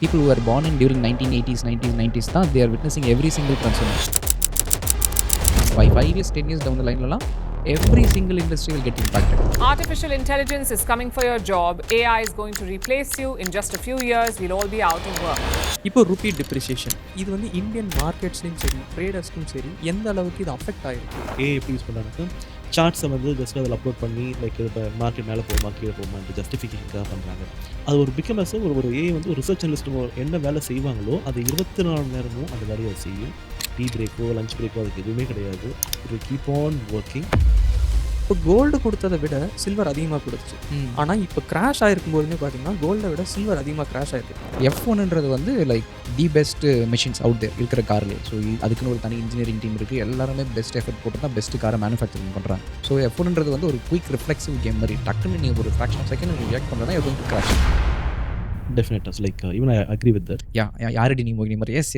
People who were born in during 1980s, 90s, 90s தான் they are witnessing every single transformation. By 5 years, 10 years down the line, every single industry will get impacted. Artificial intelligence is coming for your job. AI is going to replace you. In just a few years, we'll all be out of work. இப்போ rupee depreciation இது வந்து Indian மார்க்கெட்ஸ்லையும் சரி ட்ரேடர்ஸ்க்கும் சரி எந்த அளவுக்கு இது affect ஆகிருக்கு? AI எப்படி யூஸ் பண்ணுறாங்க, சார்ட்ஸை வந்து ஜஸ்ட் அதில் அப்லோட் பண்ணி லைக் இப்போ மார்க்கெட் மேலே போகுமா கீழே போகுமான்ட்டு ஜஸ்டிஃபிகேஷனுக்காக பண்ணுறாங்க. அது ஒரு பிகமஸ் ஒரு ஏஐ வந்து ஒரு ரிசர்ச் அனலிஸ்ட் என்ன வேலை செய்வாங்களோ அது 24 மணி நேரமும் அந்த வேலையை அது செய்யும். டீ பிரேக்கோ லஞ்ச் பிரேக்கோ அதுக்கு எதுவுமே கிடையாது. ஒரு கீப் ஆன் ஒர்க்கிங். இப்போ கோல்டு கொடுத்ததை விட சில்வர் அதிகமாக கொடுத்துச்சு. ஆனால் இப்போ கிராஷ் ஆகிருக்கும் போதுமே பார்த்தீங்கன்னா கோல்டை விட சில்வர் அதிகமாக கிராஷ் ஆகிருக்கு. F1ன்றது வந்து like the best machines out there இருக்கிற கார்லேயே. ஸோ அதுக்குன்னு ஒரு தனி இன்ஜினியரிங் டீம் இருக்குது. எல்லாருமே பெஸ்ட் எஃபர்ட் போட்டு தான் பெஸ்ட் காரை மேனுஃபேக்சரிங் பண்ணுறாங்க. ஸோ F1ன்றது வந்து ஒரு குயிக் ரிஃப்ளெக்சிவ் கேம் மாதிரி டக்குன்னு நீ ஒரு ஃப்ராக்ஷன் ஆஃப் செகண்ட் ரியாக்ட் பண்ணுறதா எதுவும் கிராஷ். டெஃபினட்டாக like even I agree with that. யாரடி நீ மோகினி மாதிரி எஸ்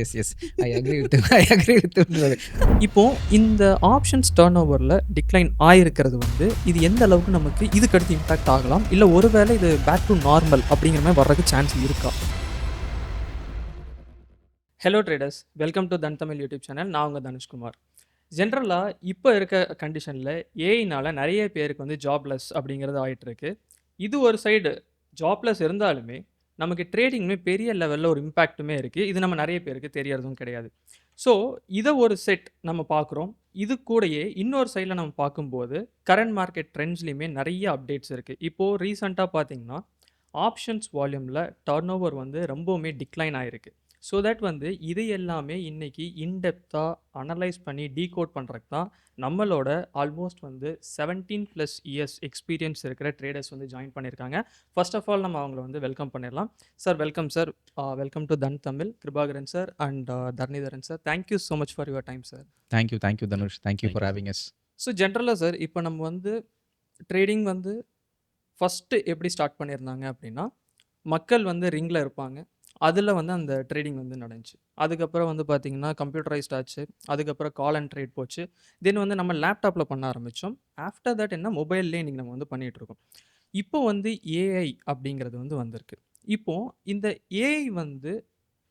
ஐ அக்ரி வித் இப்போ இந்த ஆப்ஷன்ஸ் டர்ன் ஓவரில் டிக்ளைன் ஆகிருக்கிறது வந்து இது எந்த அளவுக்கு நமக்கு இதுக்கடுத்து இம்பாக்ட் ஆகலாம், இல்லை ஒருவேளை இது பேக் டு நார்மல் அப்படிங்கிற மாதிரி வர்றதுக்கு சான்ஸ் இருக்கா? Hello traders, welcome to Dhan Tamil YouTube channel. நான் உங்கள் தனுஷ்குமார். ஜென்ரலாக இப்போ இருக்க கண்டிஷனில் ஏஐனால் நிறைய பேருக்கு வந்து ஜாப்லெஸ் அப்படிங்கிறது ஆகிட்டுருக்கு. இது ஒரு சைடு ஜாப்லெஸ் இருந்தாலுமே நமக்கு ட்ரேடிங்குமே பெரிய லெவலில் ஒரு இம்பேக்ட்டுமே இருக்குது. இது நம்ம நிறைய பேருக்கு தெரியறதும் கிடையாது. ஸோ இதை ஒரு செட் நம்ம பார்க்குறோம். இது கூடயே இன்னொரு சைடில் நம்ம பார்க்கும்போது கரண்ட் மார்க்கெட் ட்ரெண்ட்ஸ்லையுமே நிறைய அப்டேட்ஸ் இருக்குது. இப்போது ரீசெண்டாக பார்த்தீங்கன்னா ஆப்ஷன்ஸ் வால்யூமில் டர்ன் ஓவர் வந்து ரொம்பவுமே டிக்ளைன் ஆகிருக்கு. ஸோ தட் வந்து இது எல்லாமே இன்றைக்கி இன்டெப்த்தாக அனலைஸ் பண்ணி டீகோட் பண்ணுறதுக்கு தான் நம்மளோட ஆல்மோஸ்ட் வந்து 17+ இயர்ஸ் எக்ஸ்பீரியன்ஸ் இருக்கிற ட்ரேடர்ஸ் வந்து ஜாயின் பண்ணியிருக்காங்க. ஃபர்ஸ்ட் ஆஃப் ஆல் நம்ம அவங்கள வந்து வெல்கம் பண்ணிடலாம். Sir welcome sir. Welcome to Dhan Tamil. Kirubakaran sir and Dharanidharan sir, thank you so much for your time sir. Thank you Dhanush, thank you for having us. So ஜென்ரலாக சார், இப்போ நம்ம வந்து ட்ரேடிங் வந்து ஃபஸ்ட்டு எப்படி ஸ்டார்ட் பண்ணியிருந்தாங்க அப்படின்னா, மக்கள் வந்து ரிங்கில் இருப்பாங்க, அதில் வந்து அந்த ட்ரேடிங் வந்து நடந்துச்சு. அதுக்கப்புறம் வந்து பார்த்திங்கன்னா கம்ப்யூட்டரைஸ்ட் ஆச்சு. அதுக்கப்புறம் கால் அண்ட் ட்ரேட் போச்சு. தென் வந்து நம்ம லேப்டாப்பில் பண்ண ஆரம்பித்தோம். ஆஃப்டர் தட் என்ன மொபைல்லே இன்றைக்கி நம்ம வந்து பண்ணிகிட்ருக்கோம். இப்போ வந்து ஏஐ அப்படிங்கிறது வந்து வந்திருக்கு. இப்போது இந்த ஏஐ வந்து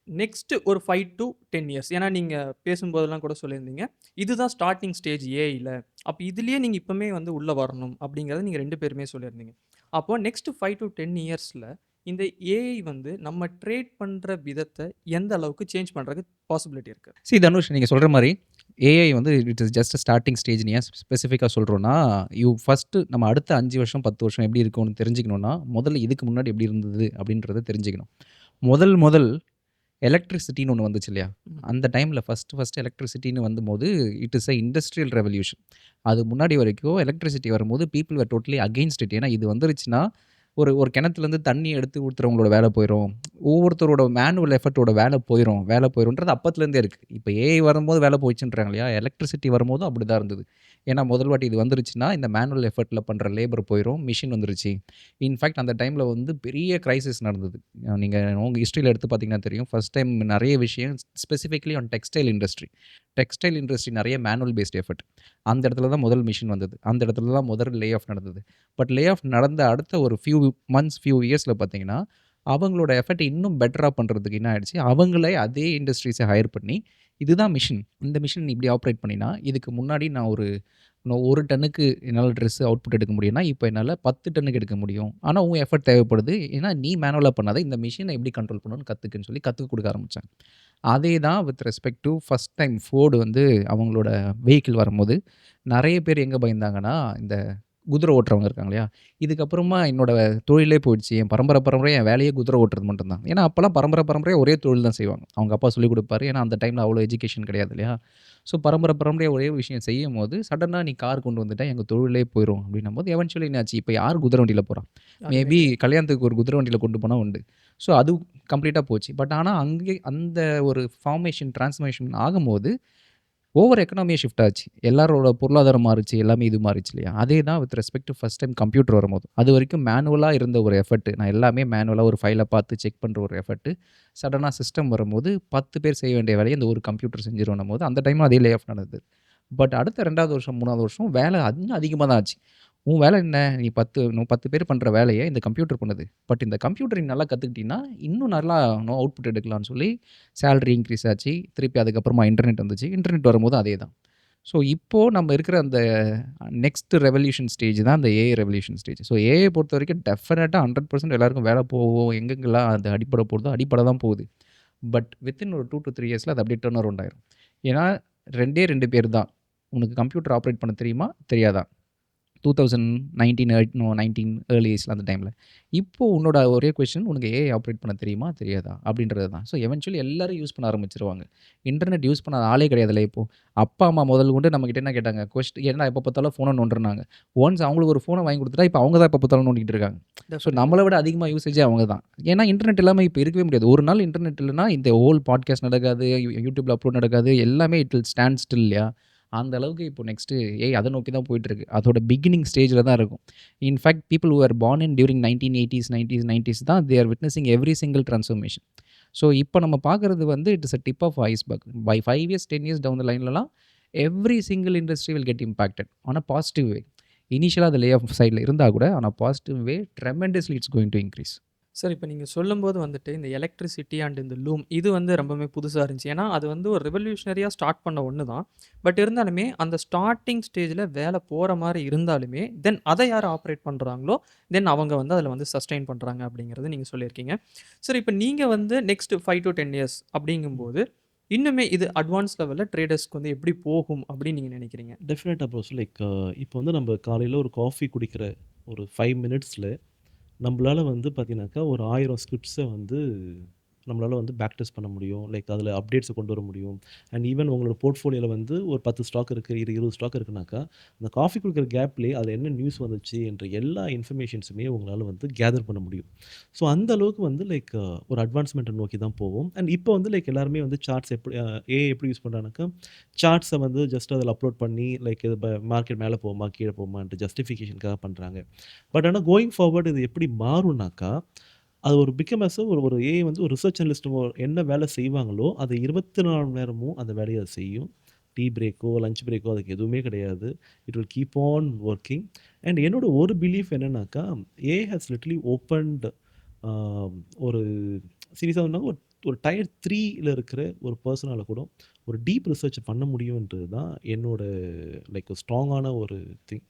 நெக்ஸ்ட்டு ஒரு 5 to 10 இயர்ஸ், ஏன்னா நீங்கள் பேசும்போதெல்லாம் கூட சொல்லியிருந்தீங்க இதுதான் ஸ்டார்டிங் ஸ்டேஜ் ஏஐயில், அப்போ இதுலேயே நீங்கள் இப்போமே வந்து உள்ளே வரணும் அப்படிங்கிறத நீங்கள் 2 பேருமே சொல்லியிருந்தீங்க. அப்போது நெக்ஸ்ட்டு 5 to 10 இயர்ஸில் இந்த ஏஐ வந்து நம்ம ட்ரேட் பண்ணுற விதத்தை எந்த அளவுக்கு சேஞ்ச் பண்ணுறதுக்கு பாசிபிலிட்டி இருக்குது? சரி தனுஷ், நீங்கள் சொல்கிற மாதிரி ஏஐ வந்து it is just starting stage. ஏன் ஸ்பெசிஃபிக்காக சொல்கிறோன்னா, ஃபஸ்ட்டு நம்ம அடுத்த 5 வருஷம் 10 வருஷம் எப்படி இருக்கும்னு தெரிஞ்சுக்கணுன்னா முதல்ல இதுக்கு முன்னாடி எப்படி இருந்தது அப்படின்றத தெரிஞ்சுக்கணும். முதல் எலக்ட்ரிசிட்டின்னு ஒன்று வந்துச்சு இல்லையா? அந்த டைமில் ஃபஸ்ட்டு எலக்ட்ரிசிட்டின்னு வந்தபோது it is a industrial revolution. அது முன்னாடி வரைக்கும் எலக்ட்ரிசிட்டி வரும்போது people var totally against it. ஏன்னா இது வந்துருச்சுன்னா ஒரு கிணத்துலேருந்து தண்ணி எடுத்து ஊற்றுறவங்களோட வேலை போயிடும், ஒவ்வொருத்தரோட மேனுவல் எஃபர்ட்டோட வேலை போயிடும்ன்றது அப்பத்துலேருந்தே இருக்குது. இப்போ ஏஐ வரும்போது வேலை போயிடுச்சுன்றாங்க இல்லையா? எலக்ட்ரிசிட்டி வரும்போதும் அப்படி தான் இருந்தது. ஏன்னா முதல் வாட்டி இது வந்துருச்சுன்னா இந்த மேனுவல் எஃபர்ட்டில் பண்ணுற லேபர் போயிடும், மிஷின் வந்துருச்சு. இன்ஃபேக்ட் அந்த டைமில் வந்து பெரிய கிரைசிஸ் நடந்தது. நீங்கள் உங்கள் ஹிஸ்ட்ரியில் எடுத்து பார்த்தீங்கன்னா தெரியும். ஃபஸ்ட் டைம் நிறைய விஷயம் ஸ்பெசிஃபிக்லி ஆன் டெக்ஸ்டைல் இண்டஸ்ட்ரி நிறைய மேனுவல் பேஸ்ட் எஃபர்ட். அந்த இடத்துல தான் முதல் மிஷின் வந்தது. அந்த இடத்துல தான் முதல் லே ஆஃப் நடந்தது. பட் லே ஆஃப் நடந்த அடுத்த ஒரு ஃபியூ இயர்ஸில் பார்த்தீங்கன்னா அவங்களோட எஃபர்ட் இன்னும் பெட்டராக பண்ணுறதுக்கு என்ன ஆயிடுச்சு, அவங்களே அதே இண்டஸ்ட்ரீஸை ஹையர் பண்ணி இதுதான் மிஷின், இந்த மிஷின் இப்படி ஆப்ரேட் பண்ணினா இதுக்கு முன்னாடி நான் ஒரு டன்னுக்கு என்னால் ட்ரெஸ்ஸு அவுட்புட் எடுக்க முடியும்னா இப்போ என்னால் 10 டன்னுக்கு எடுக்க முடியும். ஆனால் உங்கள் எஃபர்ட் தேவைப்படுது, ஏன்னா நீ மேனுவலாக பண்ணாத, இந்த மிஷினை எப்படி கண்ட்ரோல் பண்ணணும்னு கற்றுக்குன்னு சொல்லி கற்றுக் கொடுக்க ஆரம்பித்தாங்க. அதே தான் with respect to first time Ford வந்து அவங்களோட வெஹிக்கிள் வரும்போது நிறைய பேர் எங்கே பயந்தாங்கன்னா, இந்த குதிரை ஓட்டுறவங்க இருக்காங்க இல்லையா? இதுக்கப்புறமா என்னோட தொழிலே போயிடுச்சு, என் பரம்பரையாக என் வேலையே குதிரை ஓட்டுறது மட்டும்தான். ஏன்னா அப்போல்லாம் பரம்பரையாக ஒரே தொழில் தான் செய்வாங்க. அவங்க அப்பா சொல்லிக் கொடுப்பாரு. ஏன்னா அந்த டைமில் அவ்வளோ எஜுகேஷன் கிடையாது இல்லையா? ஸோ பரம்பரையாக ஒரே விஷயம் செய்யும் போது சடனாக நீ கார் கொண்டு வந்துட்டா எங்கள் தொழிலே போயிடும் அப்படின்னும்போது எவென்ச்சுவலி என்னாச்சு, இப்போ யார் குதிரை வண்டியில் போகிறான்? மேபி கல்யாணத்துக்கு ஒரு குதிரை வண்டியில் கொண்டு போனால் உண்டு. ஸோ அது கம்ப்ளீட்டாக போச்சு. பட் ஆனால் அங்கே அந்த ஒரு டிரான்ஸ்ஃபர்மேஷன் ஆகும்போது ஓவர் எக்கனாமியாக ஷிஃப்ட் ஆச்சு. எல்லாரோட பொருளாதாரம் மாறிச்சு, எல்லாமே இது மாறிச்சு இல்லையா? அதே தான் with respect to first time computer வரும்போது. அது வரைக்கும் மேனுவலாக இருந்த ஒரு எஃபர்ட், நான் எல்லாமே மேனுவலாக ஒரு ஃபைலை பார்த்து செக் பண்ணுற ஒரு எஃபர்ட், சடனாக சிஸ்டம் வரும்போது 10 பேர் செய்ய வேண்டிய வேலையை இந்த ஒரு கம்ப்யூட்டர் செஞ்சிருவோம் போது அந்த டைமில் அதே லே ஆஃப் நடந்தது. பட் அடுத்த 2வது வருஷம் 3வது வருஷம் வேலை இன்னும் அதிகமாக தான் ஆச்சு. உன் வேலை என்ன? நீ 10 பேர் பண்ணுற வேலையை இந்த கம்ப்யூட்டர் பண்ணுது. பட் இந்த கம்ப்யூட்டர் நீ நல்லா கற்றுக்கிட்டீங்கன்னா இன்னும் நல்லா அவுட்புட் எடுக்கலாம்னு சொல்லி சேலரி இன்க்ரீஸ் ஆச்சு. திருப்பி அதுக்கப்புறமா இன்டர்நெட் வந்துச்சு. இன்டர்நெட் வரும்போது அதே தான். ஸோ இப்போது நம்ம இருக்கிற அந்த நெக்ஸ்ட் ரெவல்யூஷன் ஸ்டேஜ் தான் அந்த AI revolution stage. So AI பொறுத்த வரைக்கும் டெஃபினட்டாக 100% எல்லாருக்கும் வேலை போகும். எங்கெங்கெல்லாம் அது அடிப்படை போகுதோ அடிப்படை தான் போகுது. பட் வித்தின் ஒரு 2 to 3 இயர்ஸில் அது அப்படியே டர்ன் அரவுண்ட் ஆயிரும். ஏன்னா 2 பேர் தான். உனக்கு கம்ப்யூட்டர் ஆப்ரேட் பண்ண தெரியுமா? தெரியாதா? 19 ஏர்லி ஏஜ்ல அந்த டைமில். இப்போது உன்னோட ஒரே கொஸ்டின் உனக்கு ஏஐ ஆப்ரேட் பண்ண தெரியுமா? தெரியாதா? அப்படின்றது தான். ஸோ எவென்ச்சுவலி எல்லாரும் யூஸ் பண்ண ஆரம்பிச்சிருவாங்க. இன்டர்நெட் யூஸ் பண்ணாத ஆளே கிடையாதுல்ல இப்போது. அப்பா அம்மா முதல் கொண்டு நம்மக்கிட்ட என்ன கேட்டாங்க? ஏன்னா எப்போ பார்த்தாலும் ஃபோனை நோண்டுறாங்க. ஒன்ஸ் அவங்களுக்கு ஒரு ஃபோனை வாங்கி கொடுத்துட்டா இப்போ அவங்க தான் எப்போ பார்த்தாலும் நோண்டிக்கிட்டு இருக்காங்க. So definitely. நம்மளை விட அதிகமாக யூசேஜே அவங்க தான். ஏன்னா இன்டர்நெட் இல்லாமல் இப்போ இருக்கவே முடியாது. ஒரு நாள் இன்டர்நெட் இல்லைன்னா இந்த ஹோல் பாட்காஸ்ட் நடக்காது, யூடியூப்ல அப்லோட் நடக்காது, எல்லாமே இட் வில் ஸ்டாண்ட் ஸ்டில் இல்லையா? அந்த அளவுக்கு இப்போ நெக்ஸ்ட்டு ஏஐ அதை நோக்கி தான் போயிட்டுருக்கு. அதோட பிகினிங் ஸ்டேஜில் தான் இருக்கும். In fact people who are born in during 1980s 90s தான் they are witnessing every single transformation. So இப்போ நம்ம பார்க்குறது வந்து it is a tip of iceberg. By 5 years 10 years down the லைன்லலாம் every single industry will get impacted on a positive way. இனிஷியலாக அது lay off சைடில் இருந்தால் கூட on a positive way tremendously it's going to increase. Sir இப்போ நீங்கள் சொல்லும்போது வந்துட்டு இந்த எலக்ட்ரிசிட்டி அண்ட் இந்த லூம் இது வந்து ரொம்பவே புதுசாக இருந்துச்சு. ஏன்னா அது வந்து ஒரு ரெவல்யூஷனரியாக ஸ்டார்ட் பண்ண ஒன்று தான். பட் இருந்தாலுமே அந்த ஸ்டார்டிங் ஸ்டேஜில் வேலை போகிற மாதிரி இருந்தாலுமே தென் அதை யார் ஆப்ரேட் பண்ணுறாங்களோ தென் அவங்க வந்து அதில் வந்து சஸ்டெயின் பண்ணுறாங்க அப்படிங்கிறது நீங்கள் சொல்லியிருக்கீங்க. சார் இப்போ நீங்கள் வந்து நெக்ஸ்ட் 5 to 10 இயர்ஸ் அப்படிங்கும்போது இன்னுமே இது அட்வான்ஸ் லெவலில் ட்ரேடர்ஸ்க்கு வந்து எப்படி போகும் அப்படின்னு நீங்கள் நினைக்கிறீங்க? டெஃபினட்டாக ப்ரோஸ். லைக் இப்போ வந்து நம்ம காலையில் ஒரு காஃபி குடிக்கிற ஒரு 5 மினிட்ஸில் நம்மளால வந்து பார்த்தீங்கன்னாக்கா ஒரு 1000 ஸ்கிரிப்ட்ஸை வந்து நம்மளால வந்து பேக் டெஸ்ட் பண்ண முடியும். லைக் அதில் அப்டேட்ஸை கொண்டு வர முடியும். அண்ட் ஈவன் உங்களோட போர்ட்ஃபோலியோவில் வந்து ஒரு 10 ஸ்டாக் இருக்குது, 20 ஸ்டாக் இருக்குனாக்கா அந்த காஃபி குடிக்கிற கேப்லேயே அதில் என்ன நியூஸ் வந்துச்சு என்ற எல்லா இன்ஃபர்மேஷன்ஸுமே உங்களால் வந்து கேதர் பண்ண முடியும். ஸோ அந்த அளவுக்கு வந்து லைக் ஒரு அட்வான்ஸ்மெண்ட்டை நோக்கி தான் போவோம். அண்ட் இப்போ வந்து லைக் எல்லாருமே வந்து சார்ட்ஸ் ஏஐ எப்படி யூஸ் பண்ணுறாங்கனாக்கா சார்ட்ஸை வந்து ஜஸ்ட் அதில் அப்லோட் பண்ணி லைக் இது மார்க்கெட் மேலே போகுமா கீழே போகுமான்ட்டு ஜஸ்டிஃபிகேஷனுக்காக பண்ணுறாங்க. பட் ஆனால் கோயிங் ஃபார்வர்டு இது எப்படி மாறும்னாக்கா அது ஒரு பிகம் அஸ் ஒரு ஏஐ வந்து ஒரு ரிசர்ச் அனலிஸ்ட் என்ன வேலை செய்வாங்களோ அது 24 மணி நேரமும் அந்த வேலையை அது செய்யும். டீ பிரேக்கோ லஞ்ச் பிரேக்கோ அதுக்கு எதுவுமே கிடையாது. It will keep on working. And என்னோட ஒரு பிலீஃப் என்னன்னாக்கா ஏஐ ஹேஸ் லிட்லி ஓப்பன்ட் ஒரு சீரியஸாக சொன்னாங்க ஒரு டயர் 3ல இருக்கிற ஒரு பர்சனால் கூட ஒரு டீப் ரிசர்ச் பண்ண முடியுன்றது தான் என்னோட லைக் ஸ்ட்ராங்கான ஒரு thing.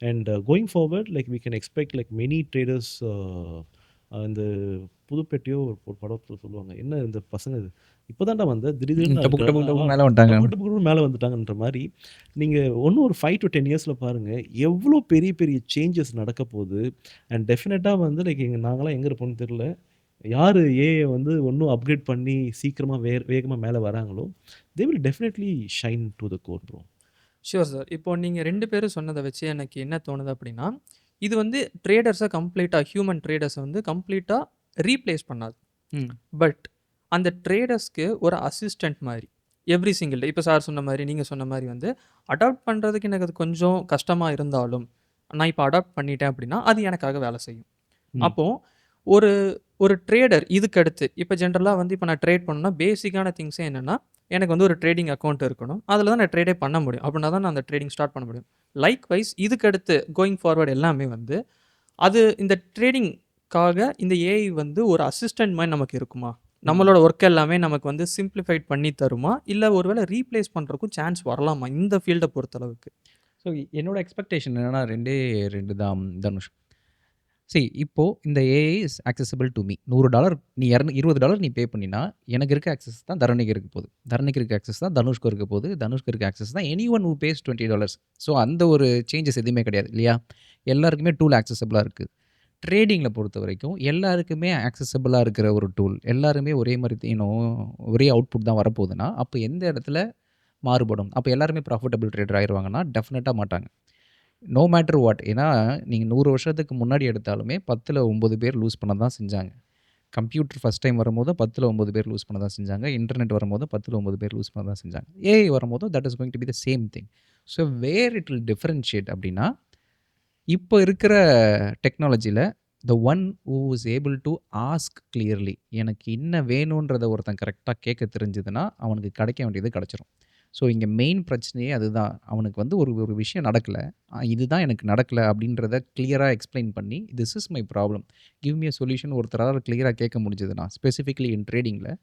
And going forward like we can expect like many traders. இந்த புதுப்பேட்டையோ ஒரு படம் சொல்லுவாங்க, என்ன இந்த பசங்க இது இப்போதான்டா வந்து திடீர்னு டப்புக்கு டப்புக்கு டப்புக்கு மேலே வந்துட்டாங்க. மேலே வந்துட்டாங்கன்ற மாதிரி நீங்கள் ஒன்றும் ஒரு 5 to 10 இயர்ஸில் பாருங்கள் எவ்வளோ பெரிய பெரிய சேஞ்சஸ் நடக்க போகுது. அண்ட் டெஃபினட்டாக வந்து லைக் நாங்களாம் எங்கே இருப்போம்னு தெரில. யார் ஏஐ வந்து ஒன்றும் அப்கிரேட் பண்ணி சீக்கிரமாக வேகமாக மேலே வராங்களோ they will definitely shine to the core bro. Sure sir. இப்போ நீங்கள் 2 பேரும் சொன்னதை வச்சு எனக்கு என்ன தோணுது அப்படின்னா, இது வந்து ட்ரேடர்ஸை கம்ப்ளீட்டாக ஹியூமன் ட்ரேடர்ஸை வந்து கம்ப்ளீட்டாக ரீப்ளேஸ் பண்ணாது. பட் அந்த ட்ரேடர்ஸ்க்கு ஒரு அசிஸ்டன்ட் மாதிரி எவ்ரி சிங்கிள் டே இப்போ சார் சொன்ன மாதிரி நீங்கள் சொன்ன மாதிரி வந்து அடாப்ட் பண்ணுறதுக்கு எனக்கு அது கொஞ்சம் கஷ்டமாக இருந்தாலும் நான் இப்போ அடாப்ட் பண்ணிட்டேன் அப்படின்னா அது எனக்காக வேலை செய்யும். அப்போது ஒரு ஒரு ட்ரேடர் இதுக்கு அடுத்து இப்போ ஜென்ரலாக வந்து இப்போ நான் ட்ரேட் பண்ணணும்னா பேசிக்கான திங்ஸே என்னென்னா எனக்கு வந்து ஒரு ட்ரேடிங் அக்கௌண்ட் இருக்கணும். அதில் தான் நான் ட்ரேடே பண்ண முடியும். அப்படின்னா தான் நான் அந்த ட்ரேடிங் ஸ்டார்ட் பண்ண முடியும். லைக் வைஸ் இதுக்கு அடுத்து கோயிங் ஃபார்வர்ட் எல்லாமே வந்து அது இந்த ட்ரேடிங்காக இந்த ஏஐ வந்து ஒரு அசிஸ்டன்ட் மாதிரி நமக்கு இருக்குமா? நம்மளோட ஒர்க் எல்லாமே நமக்கு வந்து சிம்பிளிஃபைட் பண்ணி தருமா? இல்லை ஒருவேளை ரீப்ளேஸ் பண்ணுறதுக்கும் சான்ஸ் வரலாமா இந்த ஃபீல்டை பொறுத்தளவுக்கு? ஸோ என்னோட எக்ஸ்பெக்டேஷன் என்னன்னா 2 தான் தனுஷ். இப்போது இந்த AI is accessible to me. $100 நீ $20 நீ பே பண்ணினா எனக்கு இருக்க ஆக்சஸ் தான் தரணிக்கு இருக்க போகுது. தரணிக்கு இருக்க ஆக்சஸ் தான் தனுஷ்க்கு இருக்க போகுது. தனுஷ்க்கு இருக்க ஆக்சஸ் தான் anyone who pays $20. ஸோ அந்த ஒரு சேஞ்சஸ் எதுவுமே கிடையாது இல்லையா? எல்லாருக்குமே டூல் accessible-ஆ இருக்குது. ட்ரேடிங்கில் பொறுத்த வரைக்கும் எல்லாருக்குமே accessible-ஆ இருக்கிற ஒரு டூல், எல்லாருமே ஒரே மாதிரி ஒரே அவுட்புட் தான் வரப்போகுதுன்னா அப்போ எந்த இடத்துல மாறுபடும்? அப்போ எல்லாருமே ப்ராஃபிட்டபிள் ட்ரேடர் ஆயிடுவாங்கன்னா டெஃபினட்டாக மாட்டாங்க. No matter what. ஏன்னா நீங்கள் 100 வருஷத்துக்கு முன்னாடி எடுத்தாலுமே 10ல் 9 பேர் லூஸ் பண்ண தான் செஞ்சாங்க. கம்ப்யூட்டர் ஃபஸ்ட் டைம் வரும்போது 10ல் 9 பேர் லூஸ் பண்ண தான் செஞ்சாங்க. இன்டர்நெட் வரும்போது 10ல் 9 பேர் லூஸ் பண்ண தான் செஞ்சாங்க. ஏஐ வரும்போது that is going to be the same thing. So where it will differentiate அப்படின்னா இப்போ இருக்கிற டெக்னாலஜியில் the one who is able to ask clearly எனக்கு என்ன வேணுன்றதை ஒருத்தன் கரெக்டாக கேட்க தெரிஞ்சதுன்னா அவனுக்கு கிடைக்க வேண்டியது கிடச்சிரும். ஸோ இங்கே மெயின் பிரச்சனையே அதுதான். அவனுக்கு வந்து ஒரு ஒரு விஷயம் நடக்கல. இதுதான் எனக்கு நடக்கல அப்படின்றத கிளியராக எக்ஸ்பிளைன் பண்ணி this is my problem, give me a solution ஒருத்தரால் கிளியராக கேட்க முடிஞ்சதுன்னா ஸ்பெசிஃபிக்லி இன் ட்ரேடிங்கில்